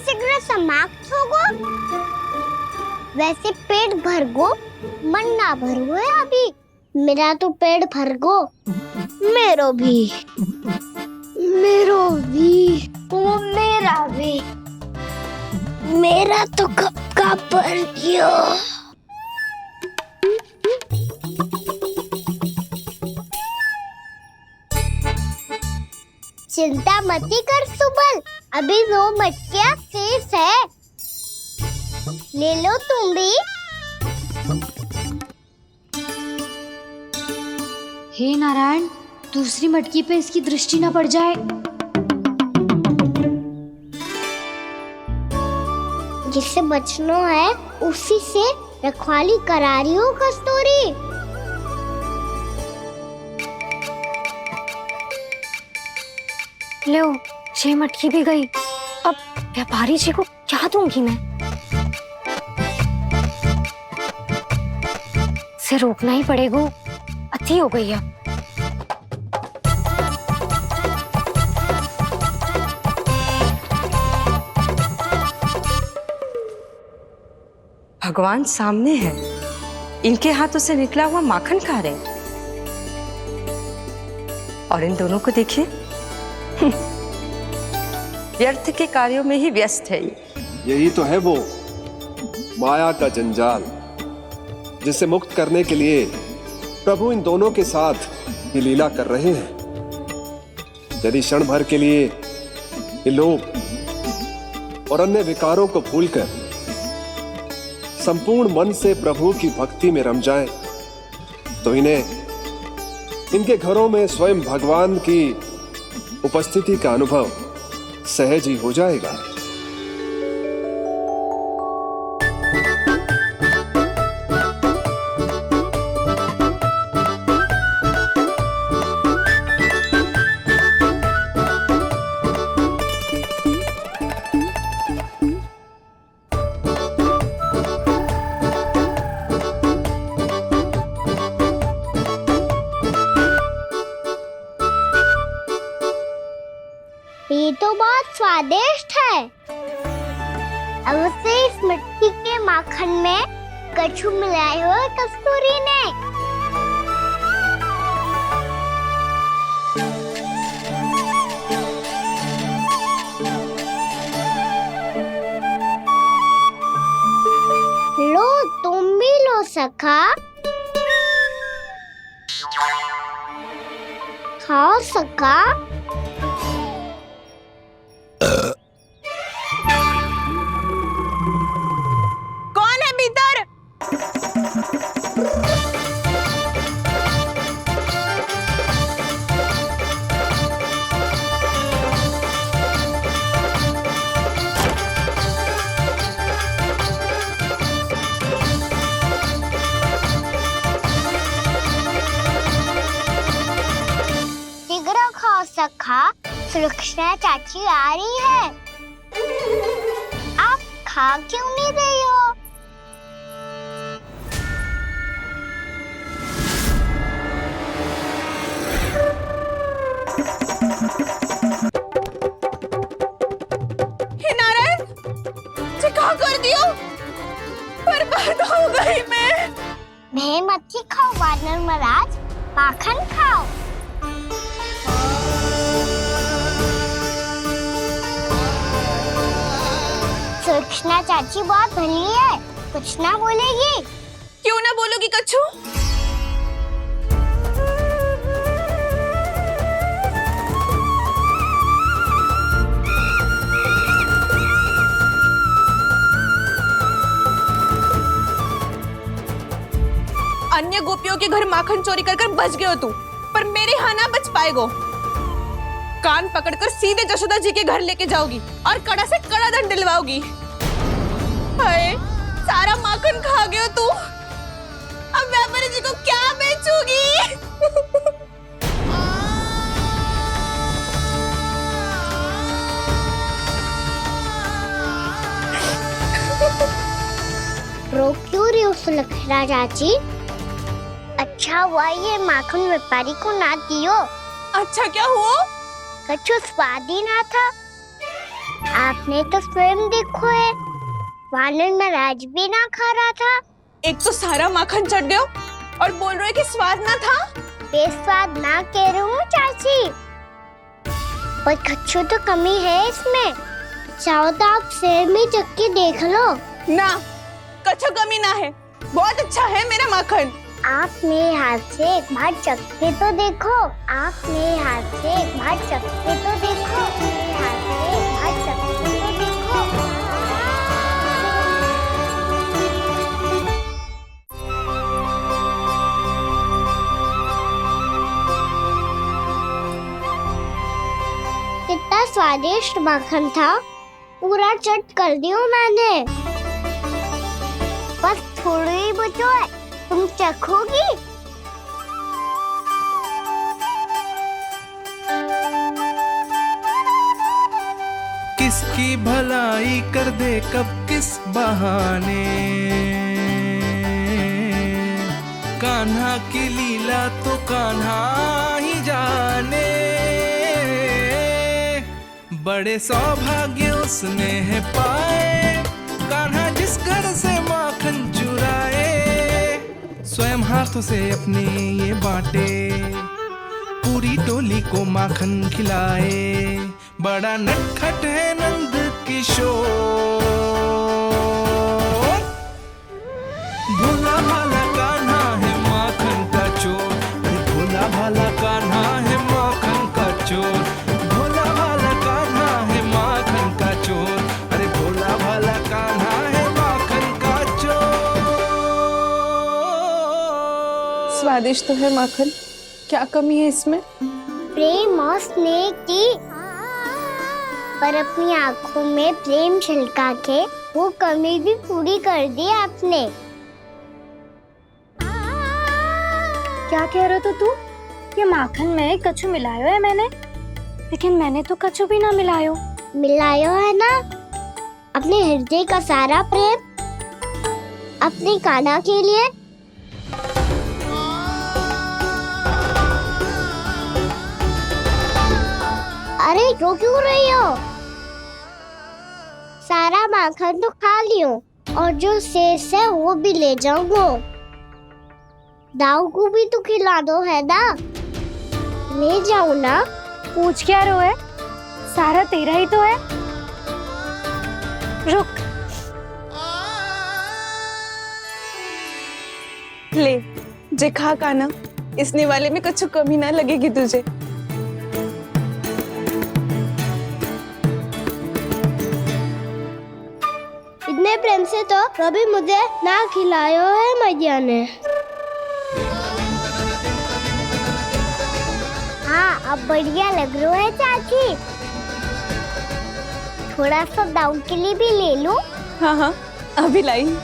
शीघ्र समाप्त होगो, वैसे पेट भर गो मन ना भर गो है अभी। मेरा तो पेट भर गो, मेरो भी वो मेरा भी, मेरा तो कब का भर गया। चिंता मती कर सुबल, अभी 2 मटकियाँ शेष है, ले लो तुम भी। हे नारायण, दूसरी मटकी पे इसकी दृष्टि न पड़ जाए। जिससे बचना है उसी से रखवाली करा रही हो कस्तूरी। लो, 6 मटकी भी गई। अब व्यापारी जी को क्या दूंगी मैं? इसे रोकना ही पड़ेगा, अति हो गई है। भगवान सामने है, इनके हाथों से निकला हुआ माखन खा रहे हैं। और इन दोनों को देखिए, व्यर्थ के कार्यों में ही व्यस्त है। यही तो है वो माया का जंजाल, जिसे मुक्त करने के लिए प्रभु इन दोनों के साथ ये लीला कर रहे हैं। यदि क्षण भर के लिए ये लोभ और अन्य विकारों को भूलकर संपूर्ण मन से प्रभु की भक्ति में रम जाएं, तो इन्हें इनके घरों में स्वयं भगवान की उपस्थिति का अनुभव सहज ही हो जाएगा। ये तो बहुत स्वादिष्ट है। अवश्य इस मिट्टी के माखन में कछु मिलाए हो कस्तूरी ने। लो, तुम भी लो सखा, खाओ सखा। कौन है भीतर? शीघ्र खाओ सखा, सुलक्षणा चाची आ रही है। आप खा क्यों नहीं रही हो? हे नारायण, ये क्या कर दियो? बर्बाद हो गई मैं। मच्छी खाओ वानर महाराज, माखन खाओ। सुलक्षणा चाची बहुत भली है, कुछ ना बोलेगी। क्यों ना बोलोगी कच्छू? अन्य गोपियों के घर माखन चोरी कर बच गए हो तू, पर मेरे यहाँ ना बच पाएगो। कान पकड़कर सीधे जशोदा जी के घर लेके जाओगी और कड़ा से कड़ा दंड दिलवाओगी। हाय, सारा माखन खा गए हो तू। अब व्यापारी जी को क्या बेचूगी? रो क्यों रही हो सुलक्षणा चाची? अच्छा हुआ ये माखन व्यापारी को ना दियो। अच्छा क्या हुआ? कछु स्वाद ही ना था। आपने तो स्वयं देखो है, वानर महाराज भी ना खा रहा था। एक तो सारा माखन चढ़ गया और बोल रहे कि स्वाद ना था। बेस्वाद ना कह रही हूँ चाची, पर कछु तो कमी है इसमें। चाहो तो आप स्वयं ही चख के देख लो। ना, कछु कमी ना है, बहुत अच्छा है मेरा माखन। आप मेरे हाथ से एक बार चख के तो देखो। आप मेरे हाथ से एक बार चख के तो देखो। मेरे हाथ से एक बार चख के तो देखो। कितना स्वादिष्ट माखन था, पूरा चट कर दिया मैंने। बस थोड़ी ही बचो है, तुम चखोगी? किसकी भलाई कर दे कब किस बहाने, कान्हा की लीला तो कान्हा ही जाने। बड़े सौभाग्य उसने है पाए, कान्हा जिस घर से माखन चुराए। स्वयं हाथों से अपने ये बांटे, पूरी टोली को माखन खिलाए। बड़ा नटखट है नंद किशोर, भोला भाला कान्हा है माखन का चोर। अरे भोला भाला कान्हा है माखन का चोर। भोला भाला कान्हा है माखन का चोर। अरे भोला भाला कान्हा है माखन का चोर। स्वादिष्ट तो है माखन, क्या कमी है इसमें? प्रेम और स्नेह की, पर अपनी आंखों में प्रेम छलका के वो कमी भी पूरी कर दी आपने। क्या कह रहे हो तू? ये माखन में कछु मिलायो है मैंने, लेकिन मैंने तो कछु भी ना मिलायो। मिलायो है ना अपने हृदय का सारा प्रेम अपनी कान्हा के लिए। अरे रो क्यों रही हो? सारा माखन तो खा लियो और जो शेष है वो भी ले जाऊंगा। दाऊ को भी तो खिला दो है ना, ले जाओ ना। पूछ क्या रो है, सारा तेरा ही तो है। रुक, ले जे खा कान्हा, इसने वाले में कुछ कमी ना लगेगी तुझे। इतने प्रेम से तो कभी मुझे ना खिलायो है मैया ने। हाँ, अब बढ़िया लग रहा है चाची। थोड़ा सा दाऊ के लिए भी ले लो। हाँ हाँ, अभी लाई।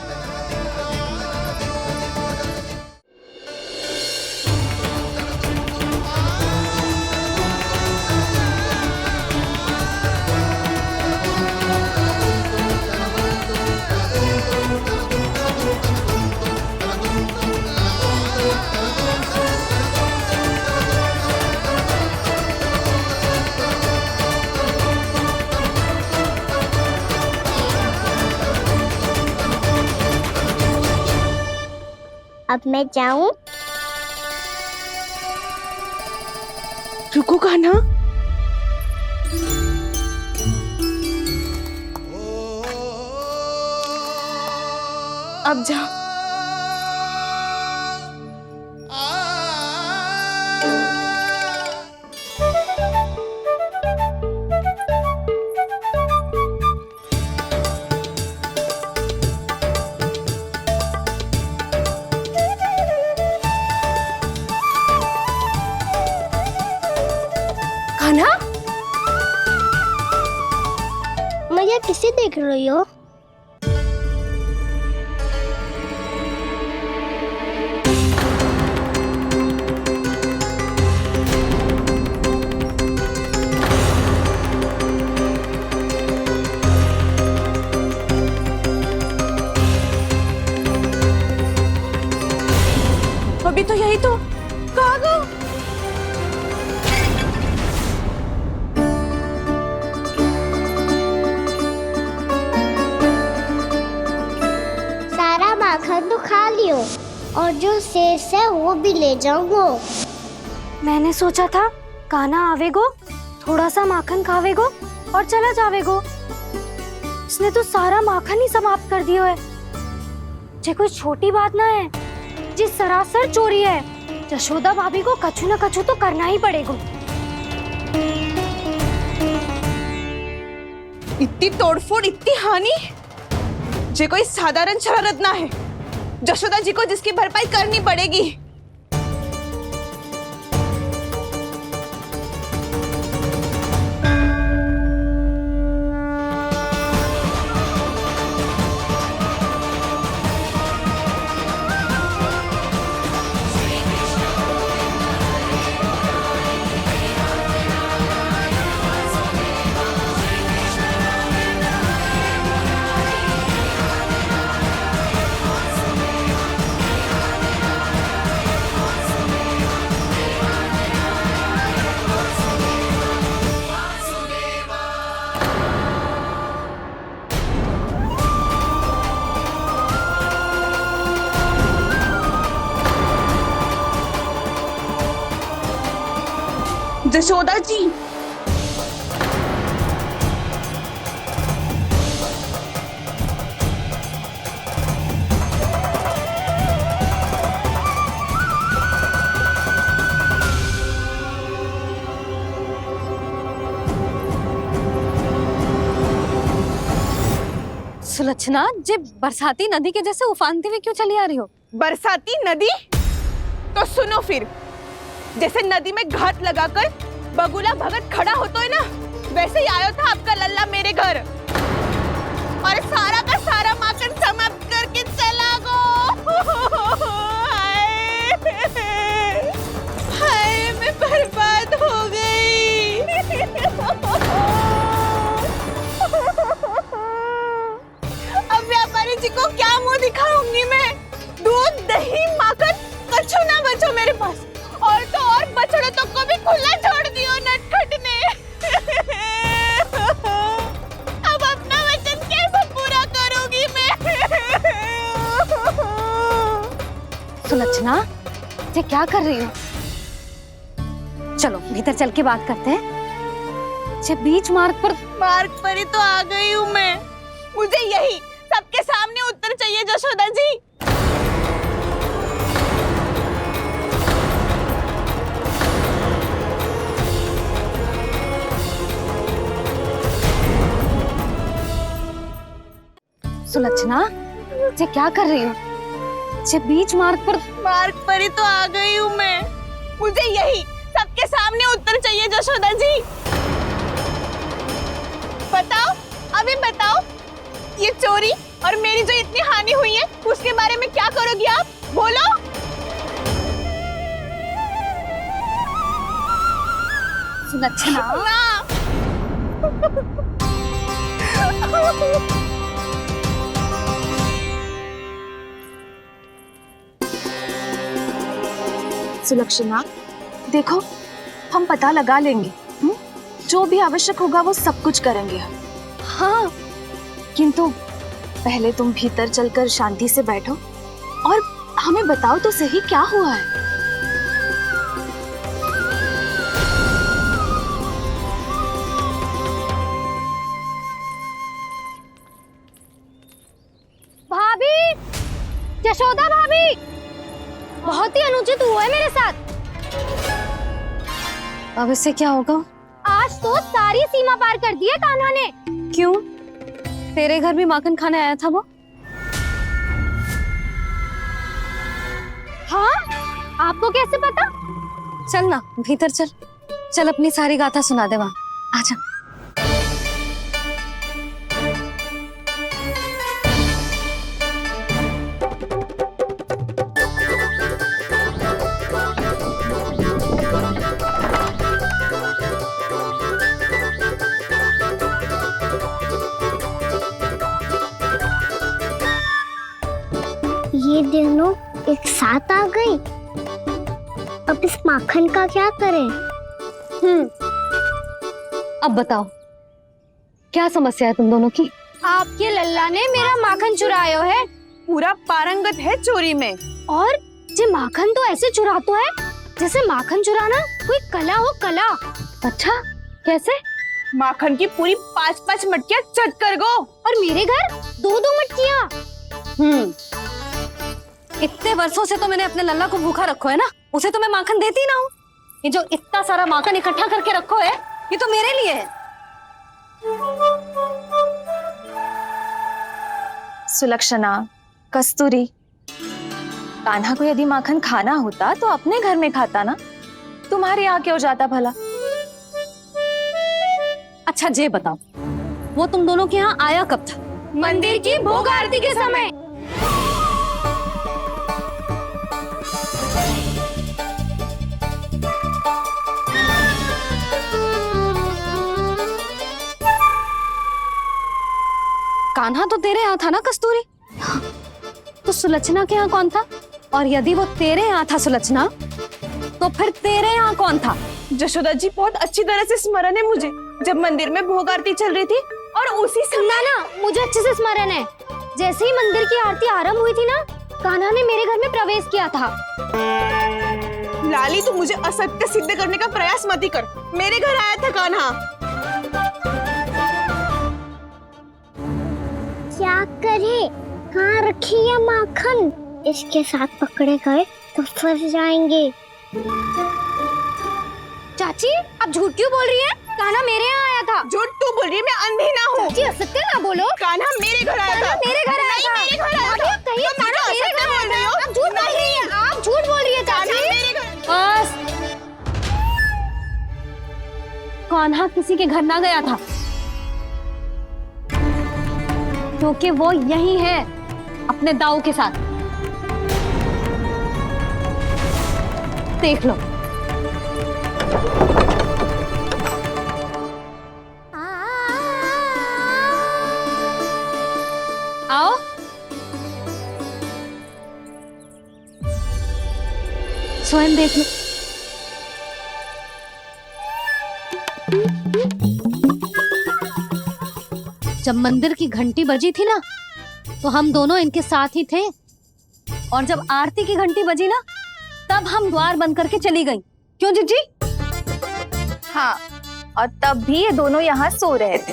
अब मैं जाऊं? रुको कान्हा, अब जा। कान्हा, किसे देख रही हो? अभी तो यही तो कहाँ गो? सारा माखन तो खा लियो और जो शेष है वो भी ले जाऊंगो। मैंने सोचा था कान्हा आवेगो, थोड़ा सा माखन खावेगो और चला जावेगो। इसने तो सारा माखन ही समाप्त कर दिया है। ये कोई छोटी बात ना है, जी सरासर चोरी है। यशोदा भाभी को कछु न कछु तो करना ही पड़ेगा। इतनी तोड़फोड़, इतनी हानि, ये कोई साधारण शरारत ना है। यशोदा जी को जिसकी भरपाई करनी पड़ेगी। यशोदा जी, सुलक्षणा, जे बरसाती नदी के जैसे उफानते हुए क्यों चली आ रही हो? बरसाती नदी? तो सुनो फिर, जैसे नदी में घाट लगाकर बगुला भगत खड़ा होता है ना, वैसे ही आया था आपका लल्ला मेरे घर और सारा का सारा माखन समाप्त करके चला गो। हाय, मैं बर्बाद हो गई। अब व्यापारी जी को क्या मुंह दिखाऊंगी मैं? दूध, दही, माखन कछु ना बचो मेरे पास। और तो और बछड़ों तो को भी खुला छोड़ दियो नटखट ने। अब अपना वचन कैसे पूरा करूंगी मैं? सुलक्षणा, ये क्या कर रही हो? चलो भीतर चल के बात करते हैं। ये बीच मार्ग पर ही तो आ गई हूँ मैं। मुझे यही सबके सामने उत्तर चाहिए यशोदा जी। सुलक्षणा, ये क्या कर रही हो? ये बीच मार्ग पर ही तो आ गई हूँ मैं। मुझे यही सबके सामने उत्तर चाहिए यशोदा जी। बताओ, अभी बताओ, ये चोरी और मेरी जो इतनी हानि हुई है उसके बारे में क्या करोगी आप? बोलो। सुलक्षणा, सुलक्षणा, देखो, हम पता लगा लेंगे। जो भी आवश्यक होगा वो सब कुछ करेंगे हम। हाँ, किंतु पहले तुम भीतर चलकर शांति से बैठो और हमें बताओ तो सही क्या हुआ है। भाभी, यशोदा भाभी, बहुत ही अनुचित हुआ है मेरे साथ। अब इससे क्या होगा? आज तो सारी सीमा पार कर दी है कान्हा ने। क्यों? तेरे घर भी माखन खाने आया था वो? हाँ, आपको कैसे पता? चल ना भीतर चल, चल अपनी सारी गाथा सुना दे वहां। आजा। एक साथ आ गई। अब इस माखन का क्या करें? अब बताओ क्या समस्या है तुम दोनों की? आपके लल्ला ने मेरा माखन चुरायो है। पूरा पारंगत है चोरी में। और जे माखन तो ऐसे चुरातो है जैसे माखन चुराना कोई कला हो, कला। अच्छा कैसे? माखन की पूरी 5-5 मटकियां चट कर गो। और मेरे घर 2-2 मटकियां। इतने वर्षों से तो मैंने अपने लल्ला को भूखा रखो है ना, उसे तो मैं माखन देती ना हूँ। ये जो इतना सारा माखन इकट्ठा करके रखो है ये तो मेरे लिए है। सुलक्षणा, कस्तूरी, कान्हा को यदि माखन खाना होता तो अपने घर में खाता ना, तुम्हारे यहाँ क्यों जाता भला? अच्छा ये बताओ वो तुम दोनों के यहाँ आया कब था? मंदिर की भोग आरती के समय। कान्हा तो तेरे यहाँ था ना कस्तूरी? तो सुलक्षणा के यहाँ कौन था? और यदि वो तेरे यहाँ था सुलक्षणा, तो फिर तेरे यहाँ कौन था? जशोदा जी बहुत अच्छी तरह से स्मरण है मुझे, जब मंदिर में भोग आरती चल रही थी और उसी समय ना मुझे अच्छे से स्मरण है। जैसे ही मंदिर की आरती आरंभ हुई थी ना, कान्हा ने मेरे घर में प्रवेश किया था। लाली, तू मुझे असत्य सिद्ध करने का प्रयास मत ही कर। मेरे घर आया था कान्हा। क्या करे? कहाँ रखी है माखन? इसके साथ पकड़े गए तो फंस जाएंगे। चाची आप झूठ क्यों बोल रही हैं? कान्हा मेरे यहाँ आया था। झूठ तू बोल रही है, मैं अंधी ना हूँ। चाची असत्य ना बोलो। कान्हा मेरे घर आया था। मेरे घर आया था। मेरे घर आया था। कहिए कान्हा मेरे घर आया था। आप झूठ बोल रही हैं। आप झूठ बोल रही है चाची। बस, कान्हा किसी के घर ना गया था, क्योंकि वो यही है अपने दाऊ के साथ। देख लो। आओ। स्वयं देख लो। जब मंदिर की घंटी बजी थी ना, तो हम दोनों इनके साथ ही थे, और जब आरती की घंटी बजी ना, तब हम द्वार बंद करके चली गई। क्यों जीजी? हाँ, और तब भी ये दोनों यहाँ सो रहे थे।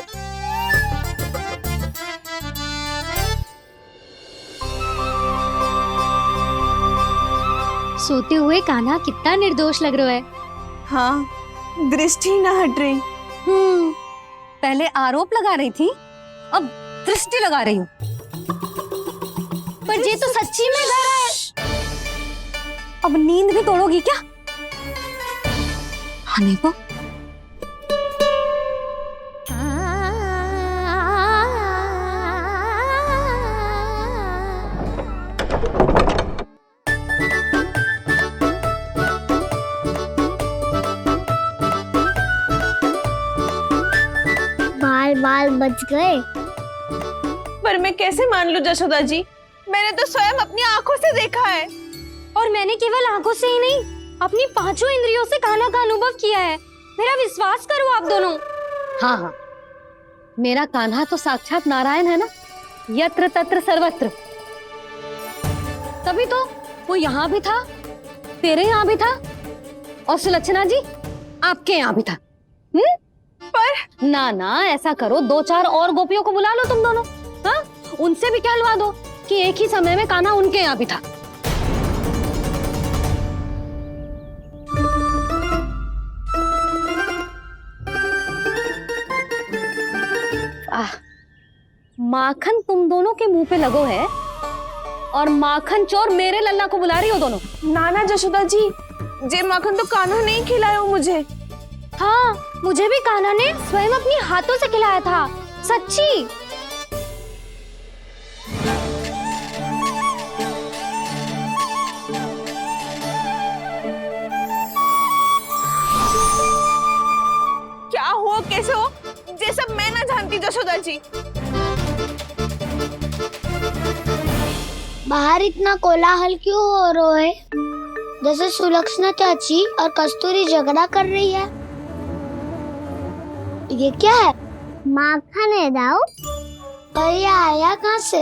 सोते हुए कान्हा कितना निर्दोष लग रहा है। हाँ, दृष्टि ना हट रही। पहले आरोप लगा रही थी, अब दृष्टि लगा रही हूँ। पर ये तो सच्ची में घर है। अब नींद भी तोड़ोगी क्या? हनी को बाल बच गए। पर मैं कैसे मान लूं जशोदा जी? मैंने तो स्वयं अपनी आंखों से देखा है। और मैंने केवल आंखों से ही नहीं, अपनी 5 इंद्रियों से कान्हा का अनुभव किया है। मेरा विश्वास करो आप दोनों। हाँ हाँ, मेरा कान्हा तो साक्षात नारायण है ना, यत्र तत्र सर्वत्र। तभी तो वो यहाँ भी था, तेरे यहाँ भी था, और सुलक्षणा जी आपके यहाँ भी था। पर ना ना, ऐसा करो 2-4 और गोपियों को बुला लो तुम दोनों। हाँ, उनसे भी कहलवा दो कि एक ही समय में कान्हा उनके यहाँ भी था। माखन तुम दोनों के मुंह पे लगो है, और माखन चोर मेरे लल्ला को बुला रही हो दोनों। नाना जशोदा जी, जे माखन तो कान्हा नहीं खिलाया मुझे। हाँ, मुझे भी कान्हा ने स्वयं अपनी हाथों से खिलाया था, सच्ची। क्या हो, कैसे हो, ये सब मैं ना जानती जशोदा जी। बाहर इतना कोलाहल क्यों हो रहा है? जैसे सुलक्षणा चाची और कस्तूरी झगड़ा कर रही है। ये क्या है? माखन है दाऊ। और ये आया कहाँ से?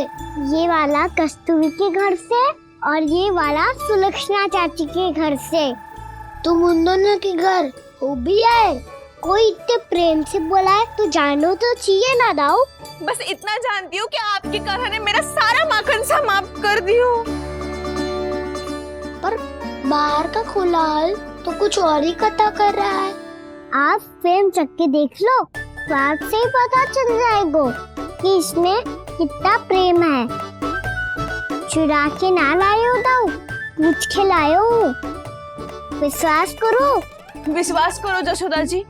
ये वाला कस्तूरी के घर से और ये वाला सुलक्षणा चाची के घर से। तुम उन दोनों के घर वो भी आए? कोई इतने प्रेम से बोला है तो जानो तो चाहिए ना दाऊ। बस इतना जानती हूँ कि आपके कारण ने मेरा सारा माखन समाप्त कर दियो। पर बाहर का कोलाहल तो कुछ और ही कथा कर रहा है। आप फिल्म चख के देख लो तो आपसे ही पता चल जाएगा कि इसमें कितना प्रेम है। चुरा के ना लायो दाऊ, पूछ के लायो। विश्वास करो जशोदा जी,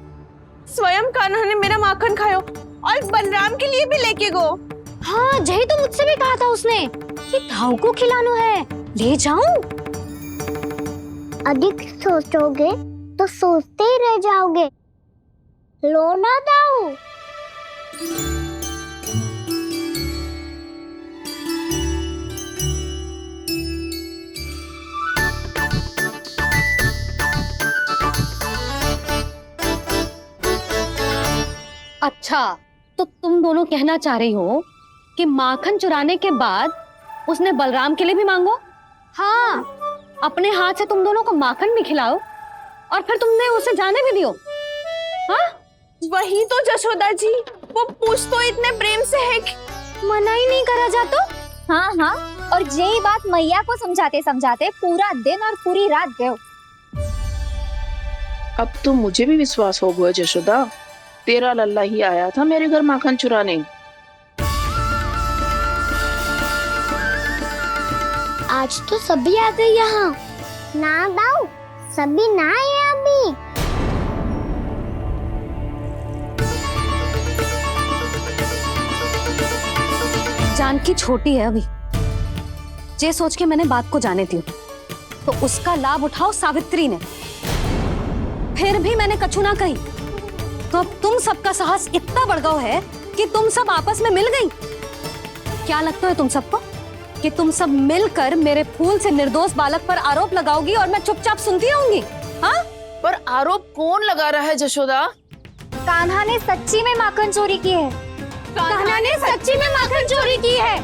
स्वयं कान्हा ने मेरा माखन खायो और बलराम के लिए भी लेके गो। हाँ जही तो मुझसे भी कहा था उसने कि दाऊ को खिलानो है, ले जाऊं। अधिक सोचोगे तो सोचते ही रह जाओगे। लो ना दाऊ। अच्छा तो तुम दोनों कहना चाह रही हो कि माखन चुराने के बाद उसने बलराम के लिए भी मांगो? हाँ, अपने हाथ से तुम दोनों को माखन भी खिलाओ और फिर तुमने उसे जाने भी दियो। हाँ वही तो जशोदा जी, वो पूछ तो इतने प्रेम से है कि मना ही नहीं करा जाता। हाँ हाँ, और यही बात मैया को समझाते समझाते पूरा दिन और पूरी रात गए। अब तो मुझे भी विश्वास हो गया जशोदा, तेरा लल्ला ही आया था मेरे घर माखन चुराने। आज तो सभी आ गए यहाँ। ना दाऊ, सभी ना आए अभी। जानकी छोटी है अभी, ये सोच के मैंने बात को जाने दी तो उसका लाभ उठाओ सावित्री ने। फिर भी मैंने कछु ना कही तो अब तुम सबका साहस इतना बढ़ गया है कि तुम सब आपस में मिल गई। क्या लगता है तुम सबको कि तुम सब मिलकर मेरे फूल से निर्दोष बालक पर आरोप लगाओगी और मैं चुपचाप सुनती रहूंगी? हाँ? पर आरोप कौन लगा रहा है जशोदा? कान्हा ने सच्ची में माखन चोरी की है। कान्हा ने सच्ची में माखन चोरी की है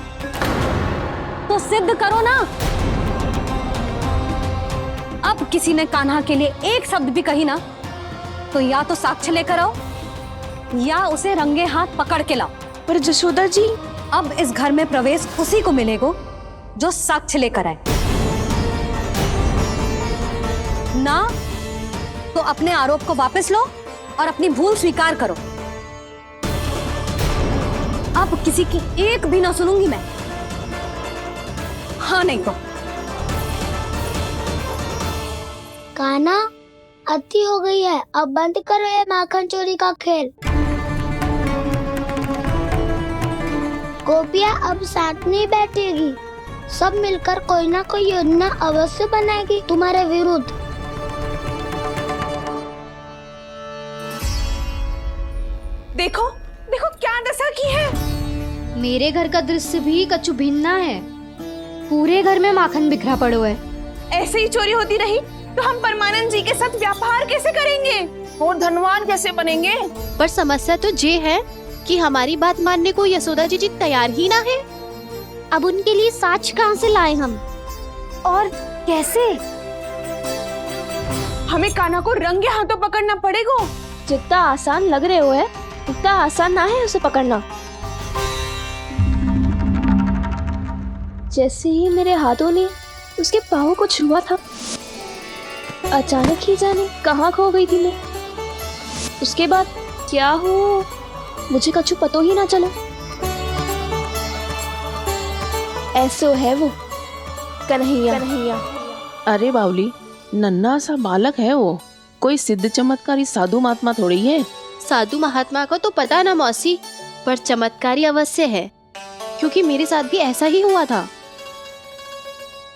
तो सिद्ध करो ना। अब किसी ने कान्हा के लिए एक शब्द भी कही ना तो या तो साक्ष्य लेकर आओ या उसे रंगे हाथ पकड़ के लाओ। पर जशोदा जी, अब इस घर में प्रवेश उसी को मिलेगा जो साक्ष्य लेकर आए। ना तो अपने आरोप को वापस लो और अपनी भूल स्वीकार करो। अब किसी की एक भी ना सुनूंगी मैं। हाँ नहीं तो कान्हा, अति हो गई है, अब बंद करो ये माखन चोरी का खेल। गोपिया अब साथ नहीं बैठेगी, सब मिलकर कोई ना कोई योजना अवश्य बनाएगी तुम्हारे विरुद्ध। देखो देखो क्या दशा की है। मेरे घर का दृश्य भी कछु भिन्न है। पूरे घर में माखन बिखरा पड़ो है। ऐसे ही चोरी होती रही तो हम परमानंद जी के साथ व्यापार कैसे करेंगे और धनवान कैसे बनेंगे? पर समस्या तो ये है कि हमारी बात मानने को यशोदा जी तैयार ही ना है। अब उनके लिए साक्ष्य कहाँ से लाए हम और कैसे? हमें कान्हा को रंगे हाथों पकड़ना पड़ेगा। जितना आसान लग रहे हो है उतना आसान ना है उसे पकड़ना। जैसे ही मेरे हाथों ने उसके पाँव को छुआ था, अचानक ही जाने कहाँ खो गई थी मैं। उसके बाद क्या हो मुझे कछु पतो ही ना चला। ऐसो है वो कन्हैया। अरे बावली, नन्हा सा बालक है वो, कोई सिद्ध चमत्कारी साधु महात्मा थोड़ी है। साधु महात्मा को तो पता ना मौसी, पर चमत्कारी अवश्य है क्योंकि मेरे साथ भी ऐसा ही हुआ था।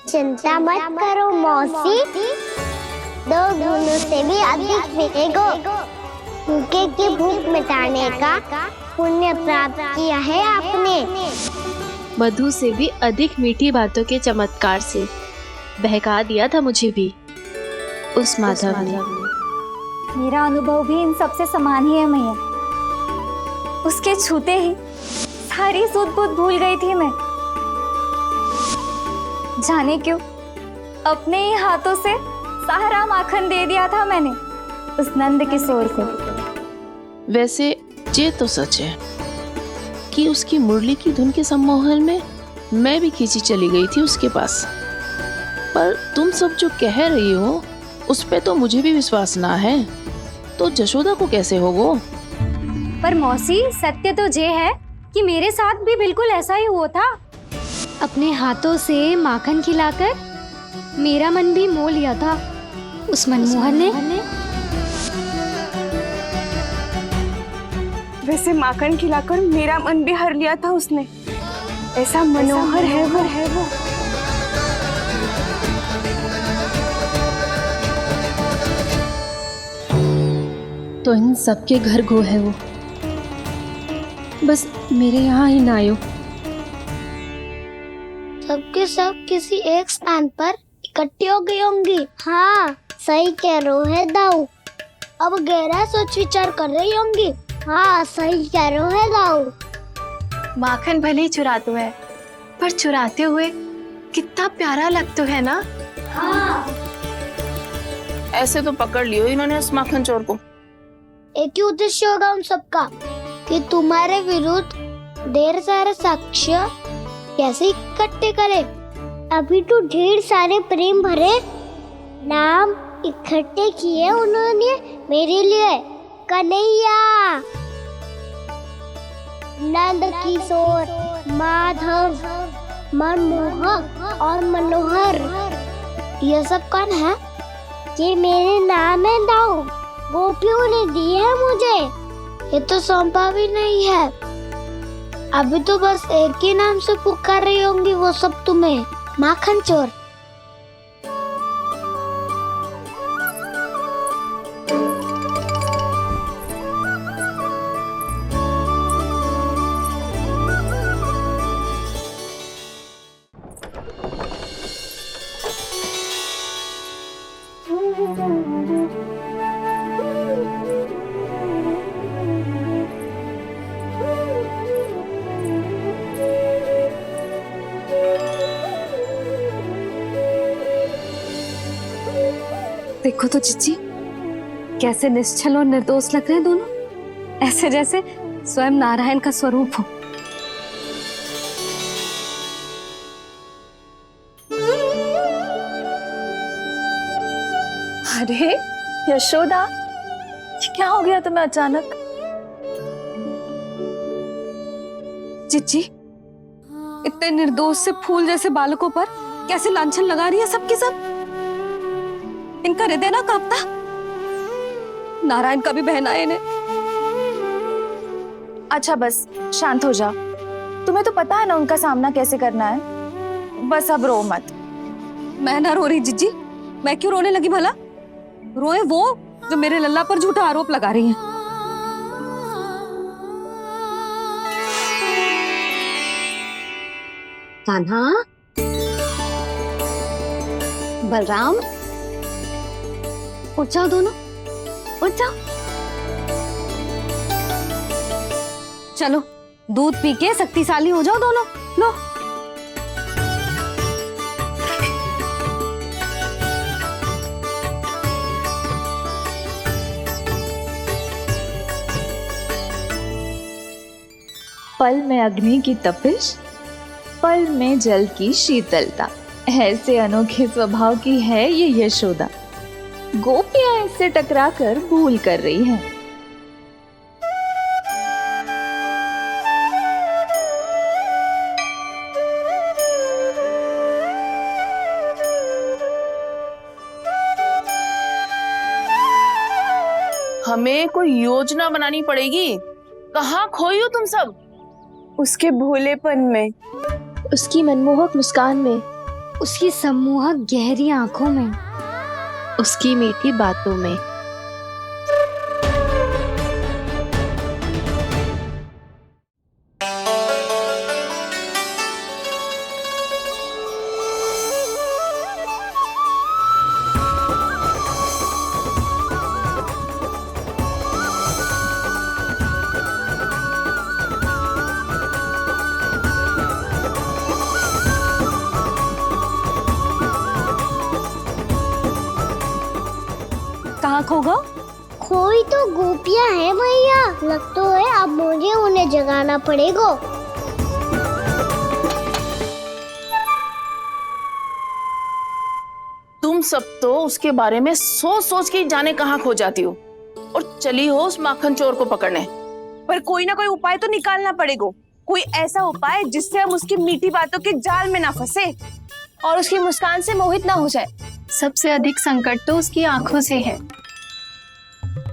चिंता मत करो मौसी, 2 गुणों से भी अधिक मिलेगा। भूखे की भूख मिटाने का पुण्य प्राप्त किया है आपने। मधु से भी अधिक मीठी बातों के चमत्कार से बहका दिया था मुझे भी उस माधव ने। मेरा अनुभव भी इन सबसे समान ही है मैया। उसके छूते ही सारी सूध बूध भूल गई थी मैं। जाने क्यों अपने ही हाथों से सारा माखन दे दिया था मैंने उस नंद किशोर को। वैसे ये तो सच है कि उसकी मुरली की धुन के सम्मोहन में मैं भी खींची चली गई थी उसके पास। पर तुम सब जो कह रही हो उस पे तो मुझे भी विश्वास ना है, तो जशोदा को कैसे होगो? पर मौसी सत्य तो ये है कि मेरे साथ भी बिल्कुल ऐसा ही हुआ था। अपने हाथों से माखन खिलाकर मेरा मन भी मोह लिया था उस मनमोहन ने। वैसे माखन खिलाकर मेरा मन भी हर लिया था उसने। ऐसा मनोहर है वो। तो इन सबके घर गो है वो, बस मेरे यहाँ ही ना आयो। सबके सब किसी एक स्थान पर इकट्ठी हो गई होंगी। हाँ सही कह रहे है दाऊ। अब गहरा सोच विचार कर रही होंगी। हाँ सही कह रहे है दाऊ। माखन भले ही चुराते है पर चुराते हुए कितना प्यारा लगता है ना। हाँ ऐसे तो पकड़ लियो इन्होंने उस माखन चोर को। एक ही उद्देश्य होगा उन सबका कि तुम्हारे विरुद्ध ढेर सारे साक्ष्य कैसे इकट्ठे करे। अभी तो ढेर सारे प्रेम भरे नाम इकट्ठे किए उन्होंने मेरे लिए। कन्हैया, नंद किशोर, माधव, मनमोहक और मनोहर, ये सब कौन है? ये मेरे नाम है दाऊ। गोपियों ने दी है मुझे, ये तो सौंपा भी नहीं है। अभी तो बस एक ही नाम से पुकार रही होंगी वो सब तुम्हें, माखन चोर। देखो तो चिच्ची कैसे निश्चल और निर्दोष लग रहे हैं दोनों, ऐसे जैसे स्वयं नारायण का स्वरूप हो। अरे यशोदा, ये क्या हो गया तुम्हें अचानक? चिच्ची इतने निर्दोष से फूल जैसे बालकों पर कैसे लांछन लगा रही है सबके सब। इनका हृदय ना कांपता? नारायण का भी बहना है इन्हें। अच्छा बस शांत हो जाओ, तुम्हें तो पता है ना उनका सामना कैसे करना है। बस अब रो मत। मैं ना रो रही जिज्जी, मैं क्यों रोने लगी भला? रोए वो जो मेरे लल्ला पर झूठा आरोप लगा रही हैं। कान्हा, बलराम, उठ जाओ दोनों, उठ जाओ। चलो दूध पी के शक्तिशाली हो जाओ दोनों। लो पल में अग्नि की तपिश, पल में जल की शीतलता, ऐसे अनोखे स्वभाव की है ये यशोदा। गोपियां इससे टकराकर भूल कर रही हैं। हमें कोई योजना बनानी पड़ेगी। कहाँ खोई हो तुम सब? उसके भोलेपन में, उसकी मनमोहक मुस्कान में, उसकी सम्मोहक गहरी आंखों में, उसकी मीठी बातों में। कहाँ खो गो? कोई तो गोपियां हैं भैया, लगता है अब मुझे उन्हें जगाना पड़ेगा। तुम सब तो उसके बारे में सोच सोच के जाने कहाँ खो जाती हो और चली हो उस माखन चोर को पकड़ने। पर कोई ना कोई उपाय तो निकालना पड़ेगा, कोई ऐसा उपाय जिससे हम उसकी मीठी बातों के जाल में ना फंसे और उसकी मुस्कान से मोहित ना हो जाए। सबसे अधिक संकट तो उसकी आंखों से है।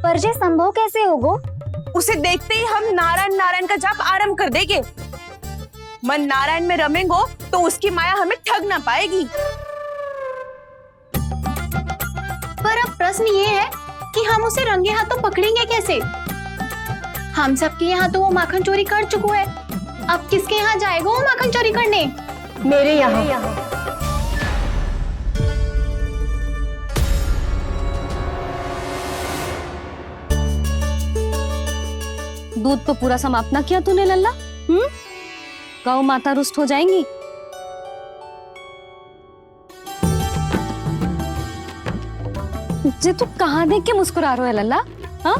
पर ये संभव कैसे होगो? उसे देखते ही हम नारायण नारायण का जाप आरंभ कर देंगे। मन नारायण में रमेंगो तो उसकी माया हमें ठग ना पाएगी। पर अब प्रश्न ये है कि हम उसे रंगे हाथों पकड़ेंगे कैसे? हम सबके यहाँ तो वो माखन चोरी कर चुका है, अब किसके यहाँ जाएगा वो माखन चोरी करने? मेरे यहाँ। दूध तो पूरा समाप्त ना किया तूने लल्ला। गौ माता रुष्ट हो जाएंगी। जे तू कहाँ देख के मुस्कुरा रहे हो लल्ला? हाँ,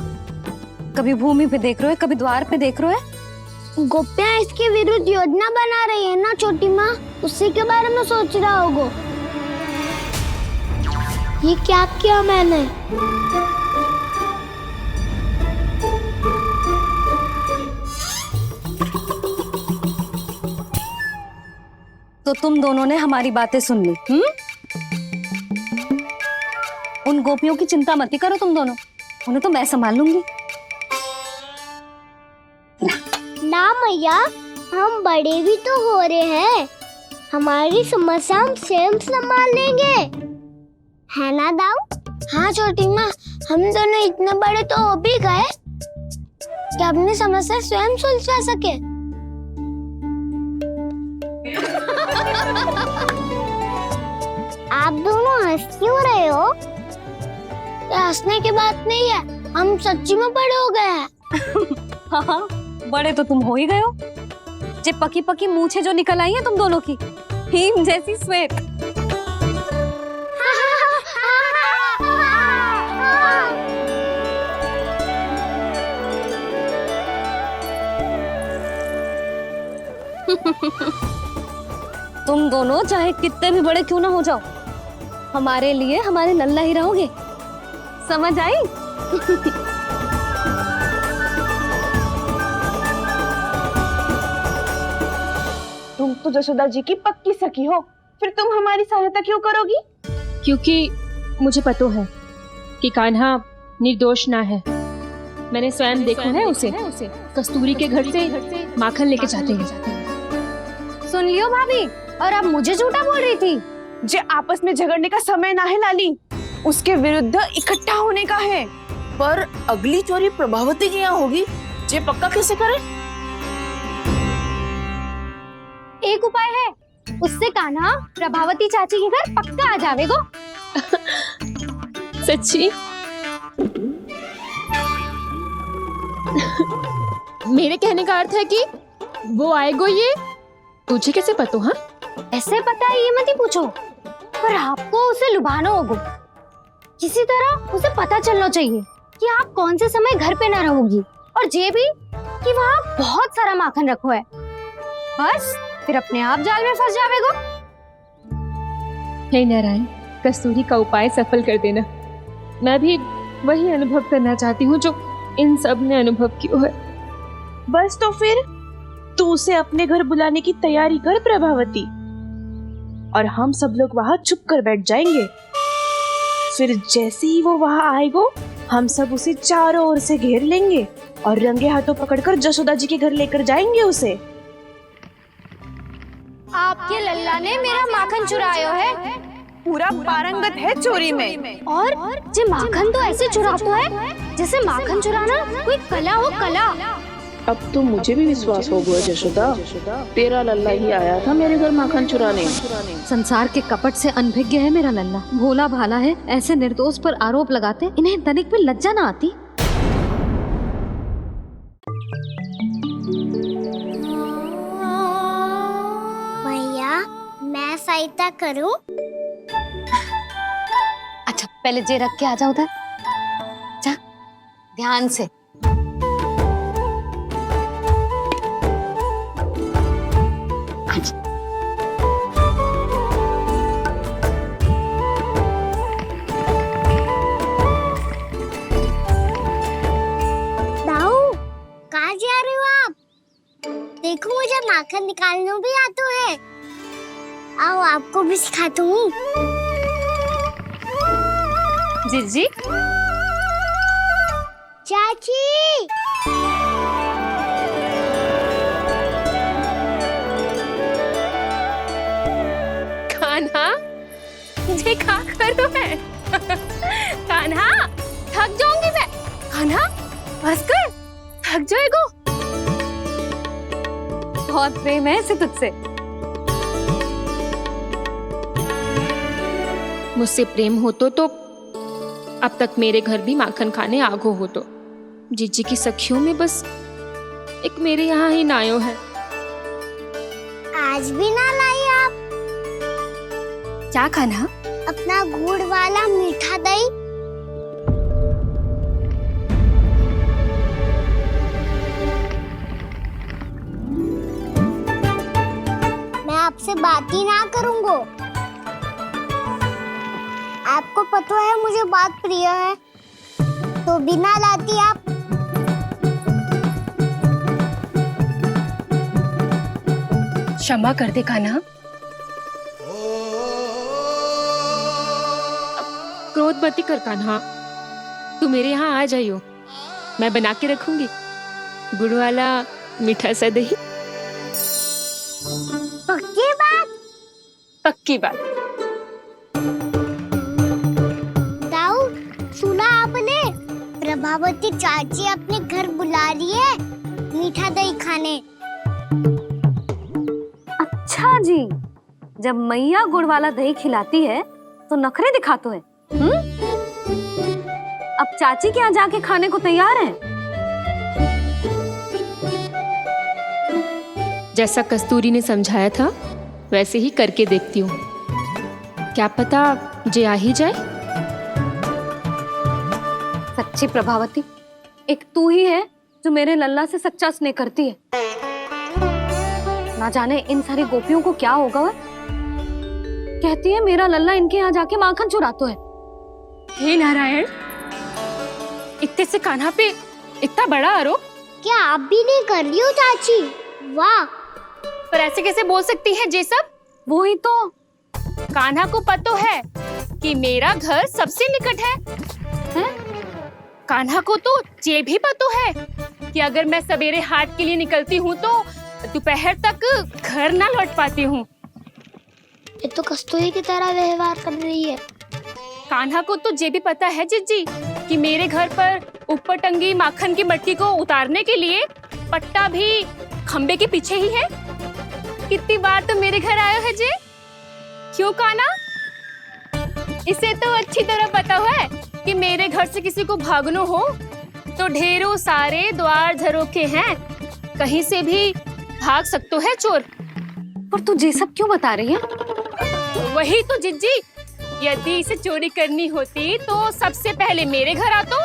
कभी भूमि पे देख रहे हो, कभी द्वार पे देख रहे हो। गोपियां इसके विरुद्ध योजना बना रही है ना छोटी माँ, उसी के बारे में सोच रहा होगा। ये क्या किया मैंने? तो तुम दोनों ने हमारी बातें सुन ली। उन गोपियों की चिंता मत करो तुम दोनों, उन्हें तो मैं संभाल लूंगी। ना मैया, हम बड़े भी तो हो रहे हैं, हमारी समस्या हम स्वयं संभाल लेंगे, है ना दाऊ? हाँ छोटी माँ, हम दोनों इतने बड़े तो हो भी गए कि अपनी समस्या स्वयं सुलझा सके। आप दोनों हंस क्यों रहे हो? ये हंसने की बात नहीं है, हम सच्ची में बड़े हो गए हैं। हाँ, बड़े तो तुम हो ही गए हो। जे पकी पकी मूछें जो निकल आई हैं तुम दोनों की, हिम जैसी श्वेत। तुम दोनों चाहे कितने भी बड़े क्यों ना हो जाओ, हमारे लिए हमारे लल्ला ही रहोगे, समझ आई? तुम तो जशोदा जी की पक्की सखी हो, फिर तुम हमारी सहायता क्यों करोगी? क्योंकि मुझे पता है कि कान्हा निर्दोष ना है। मैंने स्वयं देखा है उसे कस्तूरी के घर से माखन लेके जाते हैं। सुन लियो भाभी, और अब मुझे झूठा बोल रही थी। जे आपस में झगड़ने का समय ना है लाली, उसके विरुद्ध इकट्ठा होने का है। पर अगली चोरी प्रभावती की यहाँ होगी, जे पक्का कैसे करे? एक उपाय है, उससे कान्हा प्रभावती चाची के घर पक्का आ जावेगो। सच्ची? मेरे कहने का अर्थ है कि वो आएगो, ये तुझे कैसे पता? हाँ, ऐसे पता है ये मत ही पूछो, पर आपको उसे लुभाना होगा। किसी तरह उसे पता चलना चाहिए कि आप कौन से समय घर पे ना रहोगी, और ये भी कि वहाँ बहुत सारा माखन रखो है। बस फिर अपने आप जाल में फंस जावेगो। हे नारायण, कस्तूरी का उपाय सफल कर देना। मैं भी वही अनुभव करना चाहती हूँ जो इन सब ने अनुभव किया है। बस तो फिर तू उसे अपने घर बुलाने की तैयारी कर प्रभावती, और हम सब लोग वहाँ चुप कर बैठ जाएंगे। फिर जैसे ही वो वहाँ आएगो, हम सब उसे चारों ओर से घेर लेंगे और रंगे हाथों पकड़कर जशोदा जी के घर लेकर जाएंगे उसे। आपके लल्ला ने मेरा माखन चुराया है, पूरा पारंगत है चोरी में। और जे माखन तो ऐसे चुराता है जैसे माखन चुराना कोई कला हो, कला। अब तो मुझे भी विश्वास हो गया जशोदा, तेरा लल्ला ही आया था मेरे घर माखन चुराने। संसार के कपट से अनभिज्ञ है मेरा लल्ला, भोला भाला है। ऐसे निर्दोष पर आरोप लगाते इन्हें तनिक भी लज्जा ना आती। भैया, मैं सहायता करूं? अच्छा, पहले जे रख के आ जाओ उधर। ध्यान से। दाऊ, कहाँ जा रहे हो आप? देखो मुझे माखन निकालना भी आता है। आओ आपको भी सिखाता हूँ। जीजी, चाची, कान्हा, मुझे क्या करो है? कान्हा, थक जाऊंगी मैं। कान्हा, बस कर, थक जाएगो। बहुत प्रेम है इसे तुझसे। मुझसे प्रेम हो तो अब तक मेरे घर भी माखन खाने आगो हो तो। जीजी की सखियों में बस एक मेरे यहाँ ही नायो है। आज भी ना लाई आप? क्या खाना? अपना गुड़ वाला मीठा दही। मैं आपसे बात ही ना करूंगा। आपको पता है मुझे बात प्रिय है, तो बिना लाती आप। क्षमा कर दे कान्हा। क्रोध मत कर कान्हा, तू मेरे यहाँ आ जाइयो, मैं बना के रखूंगी गुड़ वाला मीठा सा दही। पक्की बात? पक्की बात। दाऊ, सुना आपने? प्रभावती चाची अपने घर बुला रही है मीठा दही खाने। अच्छा जी, जब मैया गुड़ वाला दही खिलाती है तो नखरे दिखाते हैं। अब चाची के यहाँ जाके खाने को तैयार हैं। जैसा कस्तूरी ने समझाया था वैसे ही करके देखती हूँ, क्या पता जे आ ही जाए। सच्ची प्रभावती, एक तू ही है जो मेरे लल्ला से सच्चा स्नेह करती है। ना जाने इन सारी गोपियों को क्या होगा वह? कहती है मेरा लल्ला इनके यहाँ जाके माखन चुराता है। हे नारायण, इतने से कान्हा पे इतना बड़ा आरोप? क्या आप भी नहीं कर रही हो चाची? वाह! पर ऐसे कैसे बोल सकती है जे सब? वो ही तो। कान्हा को पता है कि मेरा घर सबसे निकट है, हैं? कान्हा को तो ये भी पता है कि अगर मैं सवेरे हाट के लिए निकलती हूँ तो दोपहर तक घर ना लौट पाती हूँ। ये तो कस्तूरी की तरह व्यवहार कर रही है। कान्हा को तो ये भी पता है जीजी कि मेरे घर पर ऊपर टंगी माखन की मटकी को उतारने के लिए पट्टा भी खंबे के पीछे ही है। कितनी बार तो मेरे घर आया है जी। क्यों कान्हा? इसे तो अच्छी तरह पता है कि मेरे घर से किसी को भागना हो तो ढेरों सारे द्वार झरोखे हैं, कहीं से भी भाग सकते है चोर। पर तू ये सब क्यों बता रही है? वही तो जिज्जी, यदि इसे चोरी करनी होती तो सबसे पहले मेरे घर आतो।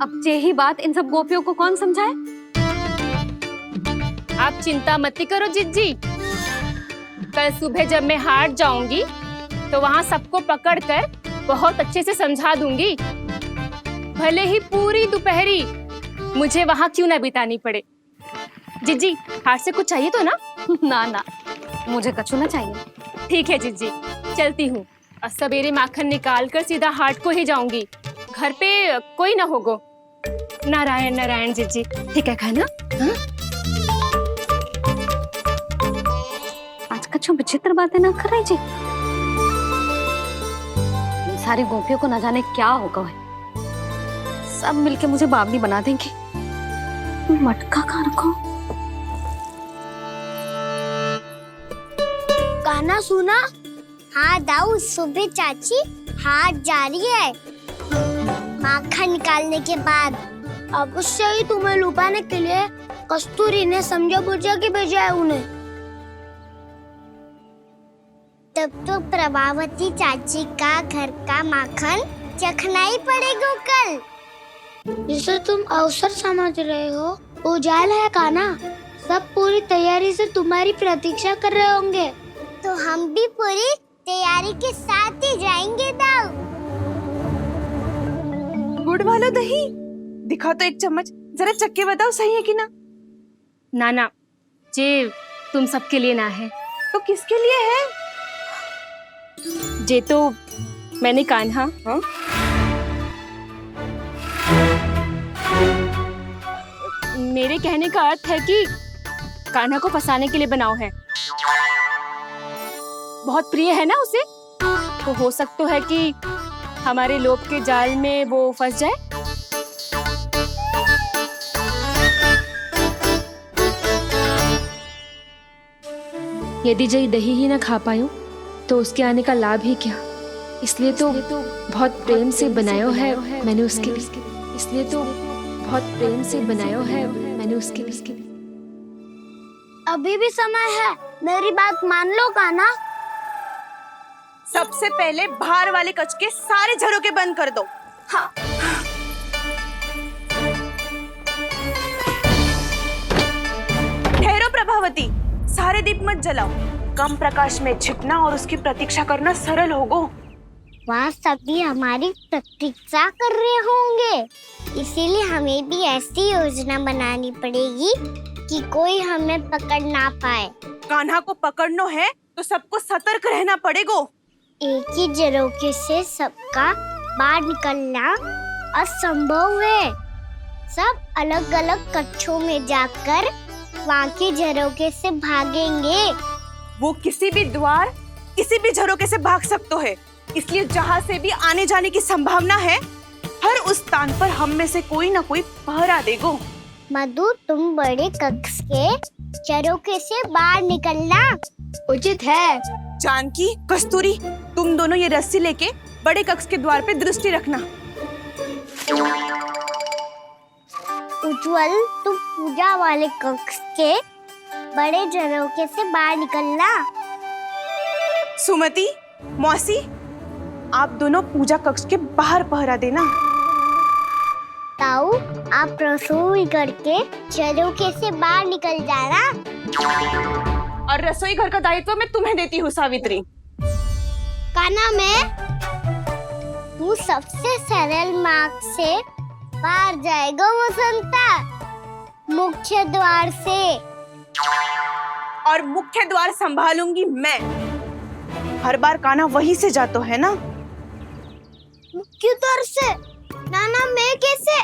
अब यही बात इन सब गोपियों को कौन समझाए? आप चिंता मत करो जिज्जी, कल सुबह जब मैं हाट जाऊंगी तो वहाँ सबको पकड़कर बहुत अच्छे से समझा दूंगी, भले ही पूरी दोपहरी मुझे वहाँ क्यों ना बितानी पड़े। जिज्जी, हाट से कुछ चाहिए तो ना? ना ना, मुझे कछु ना चाहिए। ठीक है जिज्जी, चलती हूँ। और सवेरे माखन निकाल कर सीधा हाट को ही जाऊंगी, घर पे कोई ना होगो। नारायण नारायण जिज्जी, ठीक है खाना? हाँ? आज कछु विचित्र बातें ना कर रही जी। इन सारी गोपियों को न जाने क्या होगा है। सब मिलके मुझे बावली बना देंगे। मटका कहाँ रखो? गाना सुना? हाँ दाऊ, सुबह चाची हाट जा रही है माखन निकालने के बाद। अवश्य ही तुम्हें लुभाने के लिए कस्तूरी ने समझा बुझा के भेजा है उन्हें। तब तो प्रभावती चाची का घर का माखन चखना ही पड़ेगा कल। जिसे तुम अवसर समझ रहे हो, उजाला है कान्हा। सब पूरी तैयारी से तुम्हारी प्रतीक्षा कर रहे होंगे। तो हम भी पूरी तैयारी के साथ ही जाएंगे दाऊ। गुड़ वाला दही दिखा तो एक चम्मच, जरा चख के बताओ सही है कि ना। ना ना, जे तुम सबके लिए ना है। तो किसके लिए है? जे तो मैंने कान्हा, हाँ? मेरे कहने का अर्थ है कि कान्हा को फंसाने के लिए बनाओ है। बहुत प्रिय है ना उसे, तो हो सकता है कि हमारे लोभ के जाल में वो फंस जाए। यदि जय दही ही ना खा पायूं तो उसके आने का लाभ ही क्या। इसलिए तो बहुत प्रेम से बनाया है मैंने उसके लिए। इसलिए तो बहुत प्रेम से बनाया है मैंने उसके लिए। अभी भी समय है, मेरी बात मान लो कान्हा। सबसे पहले बाहर वाले कच के सारे झरोके बंद कर दो। हाँ। ठहरो प्रभावती, सारे दीप मत जलाओ। कम प्रकाश में छिपना और उसकी प्रतीक्षा करना सरल होगा। वहाँ सभी हमारी प्रतीक्षा कर रहे होंगे, इसीलिए हमें भी ऐसी योजना बनानी पड़ेगी कि कोई हमें पकड़ ना पाए। कान्हा को पकड़ना है तो सबको सतर्क रहना पड़ेगा। एक ही झरोखे से सबका बाहर निकलना असंभव है। सब अलग अलग कक्षों में जाकर वहाँ के झरोखे से भागेंगे। वो किसी भी द्वार, किसी भी झरोखे से भाग सकते है, इसलिए जहाँ से भी आने जाने की संभावना है, हर उस स्थान पर हम में से कोई ना कोई पहरा देगा। मधु, तुम बड़े कक्ष के झरोखे से बाहर निकलना उचित है। जानकी, कस्तूरी, तुम दोनों ये रस्सी लेके बड़े कक्ष के द्वार पे दृष्टि रखना। उज्जवल, तुम पूजा वाले कक्ष के बड़े झरोखे से बाहर निकलना। सुमति, मौसी, आप दोनों पूजा कक्ष के बाहर पहरा देना। ताऊ, आप रसोई करके झरोखे से बाहर निकल जाना। और रसोई घर का दायित्व मैं तुम्हें देती हूँ सावित्री। कान्हा, मैं तू सबसे सरल मार्ग से बाहर जाएगा वसंता, मुख्य द्वार से। और मुख्य द्वार संभालूंगी मैं। हर बार कान्हा वहीं से जाता है ना। मुख्य द्वार से? नाना, मैं कैसे?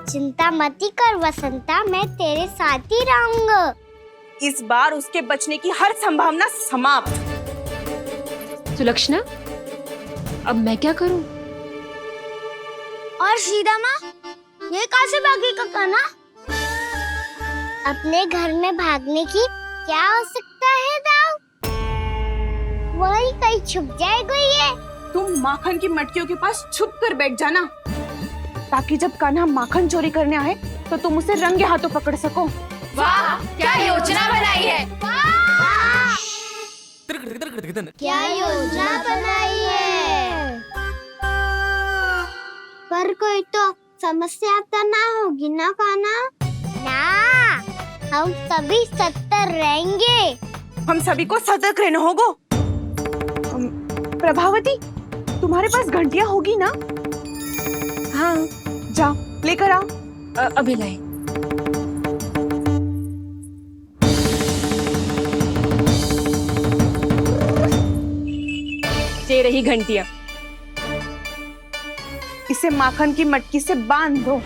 चिंता मत कर वसंता, मैं तेरे साथ ही रहूंगा। इस बार उसके बचने की हर संभावना समाप्त। सुलक्षणा, अब मैं क्या करूं? और सीधा माँ, ये कहाँ से भागेगा कान्हा? अपने घर में भागने की क्या आवश्यकता है दाऊ? वही कहीं छुप जाएगा ये। तुम माखन की मटकियों के पास छुप कर बैठ जाना, ताकि जब कान्हा माखन चोरी करने आए तो तुम उसे रंगे हाथों पकड़ सको। वाह, क्या योजना बनाई है! क्या योजना बनाई है! पर कोई तो समस्या तो ना होगी ना कान्हा? ना, हम सभी सतर्क रहेंगे। हम सभी को सतर्क रहना होगा। प्रभावती, तुम्हारे पास घंटियां होगी ना? हाँ, जाओ लेकर आओ। अभी लाए। ये रही घंटियां। इसे माखन की मटकी से बांध दो,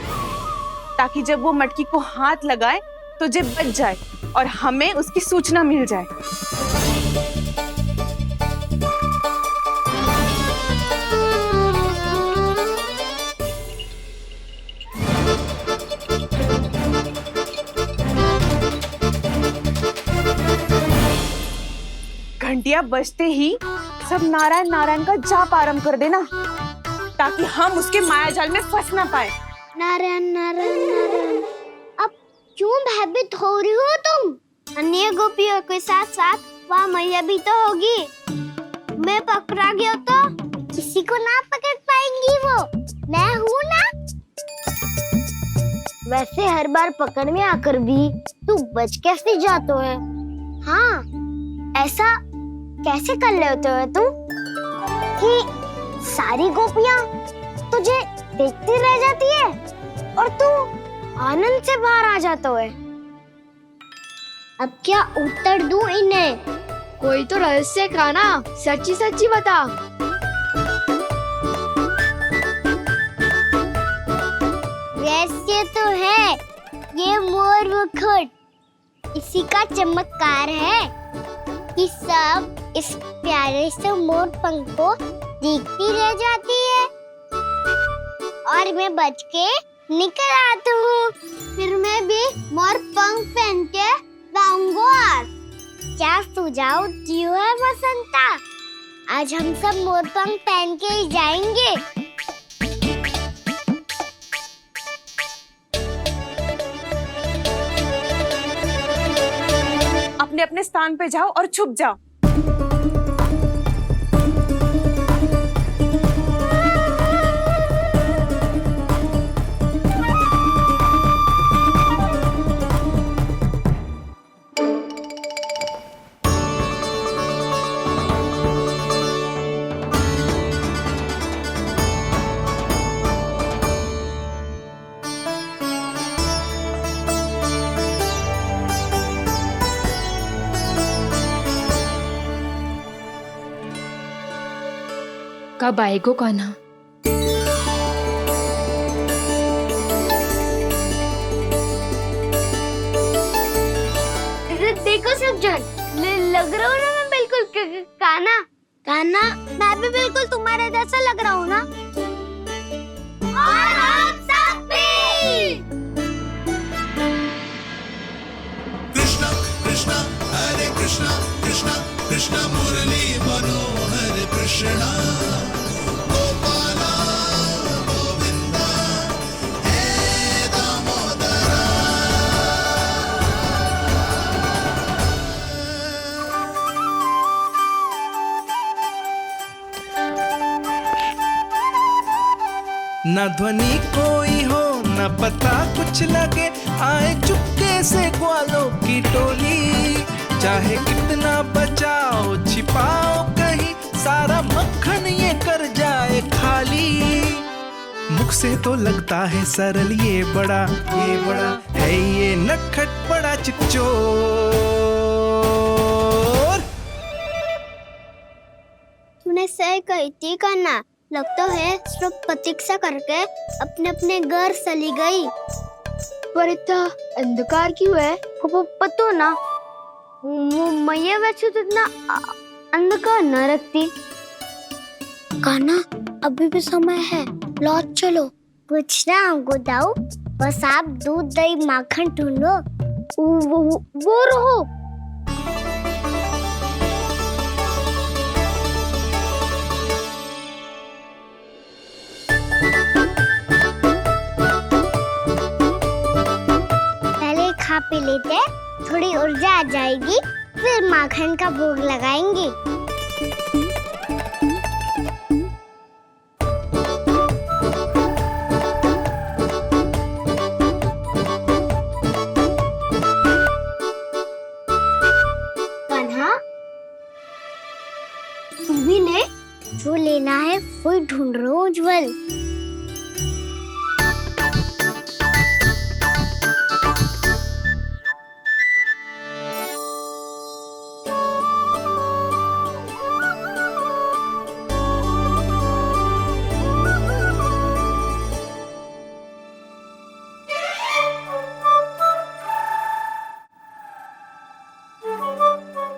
ताकि जब वो मटकी को हाथ लगाए तो जे बच जाए और हमें उसकी सूचना मिल जाए। घंटियां बजते ही सब नारायण नारायण का जाप आरंभ कर देना, ताकि हम उसके मायाजाल में फंस ना पाए। नारायण नारायण नारायण। अब क्यों भयभीत हो रही हो तुम? अन्य गोपियों के साथ साथ वहाँ मैया भी तो होगी। मैं पकड़ा गया तो किसी को ना पकड़ पाएंगी वो। वैसे हर बार पकड़ में आकर भी तू बच कैसे जातो है? हाँ, ऐसा कैसे कर लेते हो तुम कि सारी गोपियां तुझे देखती रह जाती है और तू आनंद से बाहर आ जाता है? अब क्या उत्तर दूं इन्हें? कोई तो रहस्य का ना, सच्ची सच्ची बता। वैसे तो है, ये मोर मुकुट इसी का चमत्कार है कि सब इस प्यारे से मोर पंख को देखती रह जाती है और मैं बच के निकल आता हूँ। फिर मैं भी मोर पंख पहन के गाऊंगा। क्या सुझाव दियो है बसंता? आज हम सब मोर पंख पहन के ही जाएंगे। अपने अपने स्थान पे जाओ और छुप जाओ। कब आएगो कान्हा? देखो सब जन, लग रहा हूँ ना मैं बिल्कुल कान्हा? कान्हा, मैं भी बिल्कुल तुम्हारे जैसा लग रहा हूँ ना? और हम सब भी। कृष्णा कृष्णा हरे कृष्णा कृष्णा कृष्णा मुरली मनोहर कृष्णा गोपाला गोविंदा हे दामोदरा। न ध्वनि कोई हो न पता कुछ लगे, आए चुपके से ग्वालों की टोली। चाहे कितना बचाओ छिपाओ कहीं, सारा मक्खन ये कर जाए खाली। मुख से तो लगता है सरल, ये बड़ा है ये नटखट बड़ा चिकचोर। तूने सही कही थी कान्हा, लगता है सब प्रतीक्षा करके अपने अपने घर चली गई। पर इतना अंधकार क्यों है? पतो ना, मैया वैसे तो इतना अंधकार न रखती। कान्हा, अभी भी समय है, लौट चलो। कुछ ना हमको दाऊ, बस आप दूध दही माखन ढूंढो। वो रहो। पहले खा पी लेते, थोड़ी ऊर्जा आ जाएगी, फिर माखन का भोग लगाएंगे। कान्हा, तू भी ले, जो लेना है वो ढूंढ रहा हूँ उज्जवल।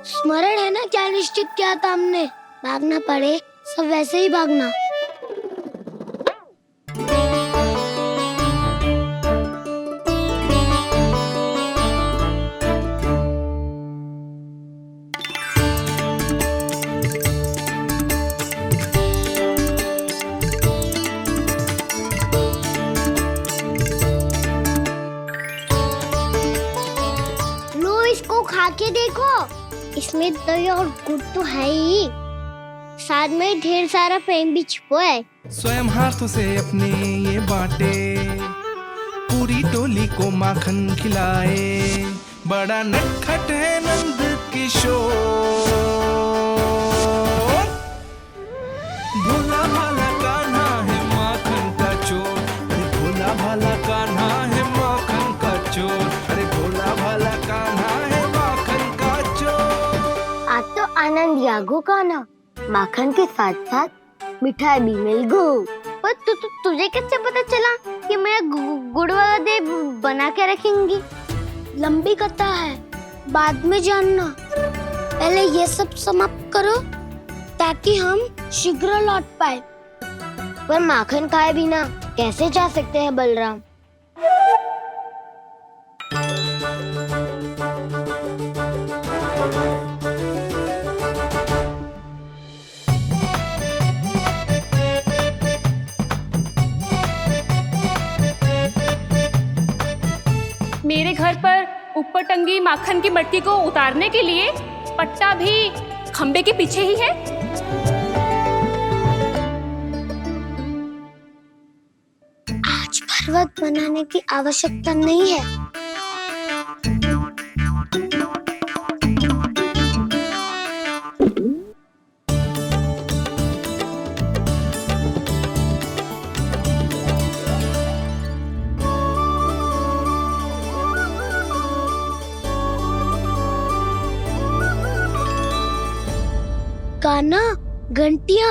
स्मरण है ना क्या निश्चित किया था हमने? भागना पड़े सब वैसे ही भागना। लो, इसको खा के देखो, इसमें दही और गुड़ तो है ही, साथ में ढेर सारा प्रेम भी छुपा है। स्वयं हाथों से अपने ये बांटे, पूरी टोली को माखन खिलाए। बड़ा नटखट है नंद किशोर, भोला भाला कान्हा है माखन का चोर। अरे भोला भाला कान्हा है माखन का चोर। अरे भोला भाला कान्हा है माखन का चोर। आज तो आनंद यागो कान्हा, माखन के साथ साथ मिठाई भी मिल गई। पर तुझे कैसे पता चला कि मैं गुड़ वाला देव बना के रखूंगी? लंबी कथा है, बाद में जानना। पहले ये सब समाप्त करो ताकि हम शीघ्र लौट पाए। पर माखन खाए बिना कैसे जा सकते हैं बलराम? मेरे घर पर ऊपर टंगी माखन की मटकी को उतारने के लिए पट्टा भी खंबे के पीछे ही है। आज पर्वत बनाने की आवश्यकता नहीं है। कान्हा, घंटियां,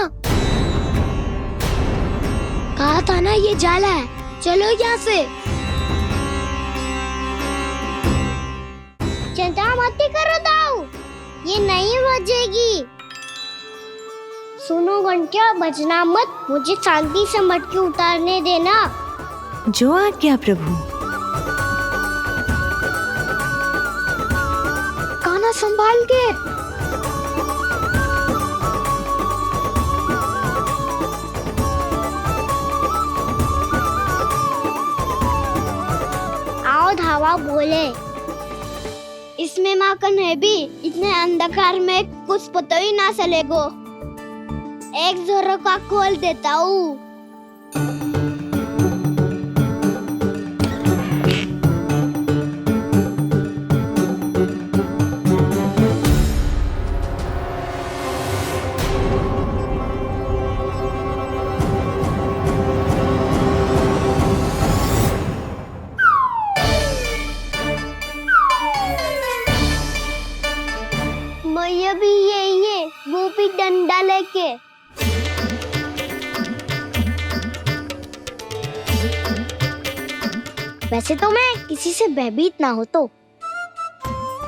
कहा था ना ये जाला है। चलो यहाँ से। चिंता मत करो दाऊ, ये नहीं बजेगी। सुनो घंटिया, बजना मत, मुझे शांति से मटकी उतारने देना। जो आज्ञा प्रभु। कान्हा संभाल के। धावा बोले, इसमें माखन है भी, इतने अंधकार में कुछ पता ही ना चलेगो। एक जोरों का खोल देता हूँ। भी यही है, वो भी डंडा लेके। वैसे तो मैं किसी से भयभीत ना हो तो,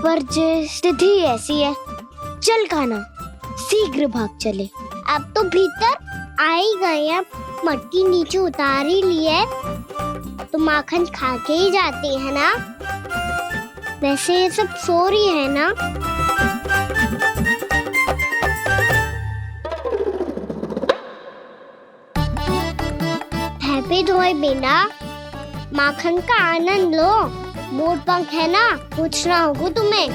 पर स्थिति ऐसी है। चल कान्हा, शीघ्र भाग चले। अब तो भीतर आ ही गए हैं, मटकी नीचे उतार ही लिए तो माखन खा के ही जाते हैं ना। वैसे ये सब सो रही है ना। धोए बिना माखन का आनंद लो। मोट पंख है ना, पूछना होगा तुम्हें।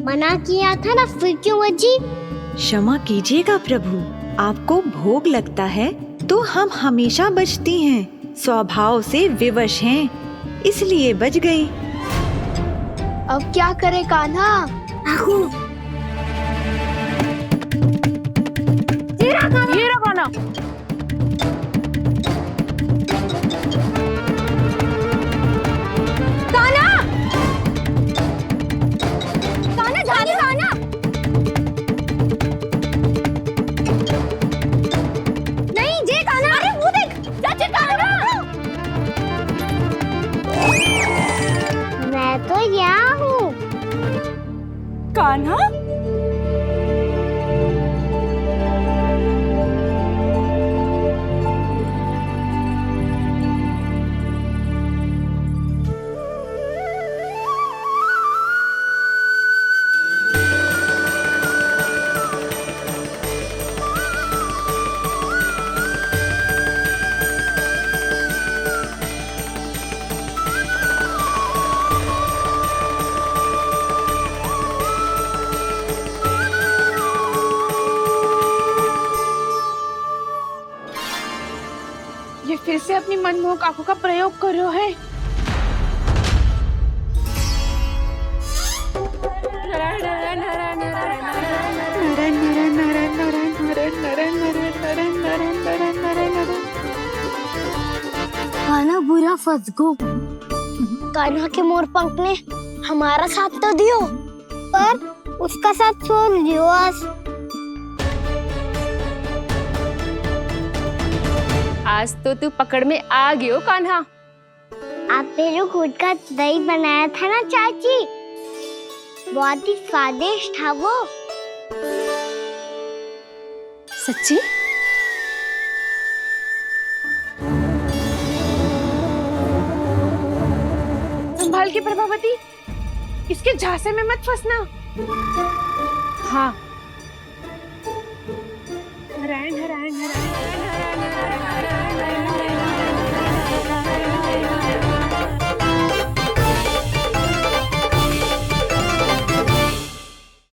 मना किया था ना, फिर क्यों बजी? क्षमा कीजिएगा प्रभु, आपको भोग लगता है तो हम हमेशा बजती हैं, स्वभाव से विवश हैं, इसलिए बज गई। अब क्या करे कान्हा? ये रहा कान्हा। कान्हा? अपनी मनमोहक आंखों का प्रयोग कर रहे है। कान्हा बुरा फंस गो। कान्हा के मोर पंख ने हमारा साथ तो दियो, पर उसका साथ छोड़ दियो। आज तो तू पकड़ में आ गयो कान्हा। आपने जो खुद का दही बनाया था ना चाची, बहुत ही स्वादिष्ट था वो। सच्ची? संभाल के प्रभावती, इसके झांसे में मत फंसना। हाँ। नारायण नारायण नारायण।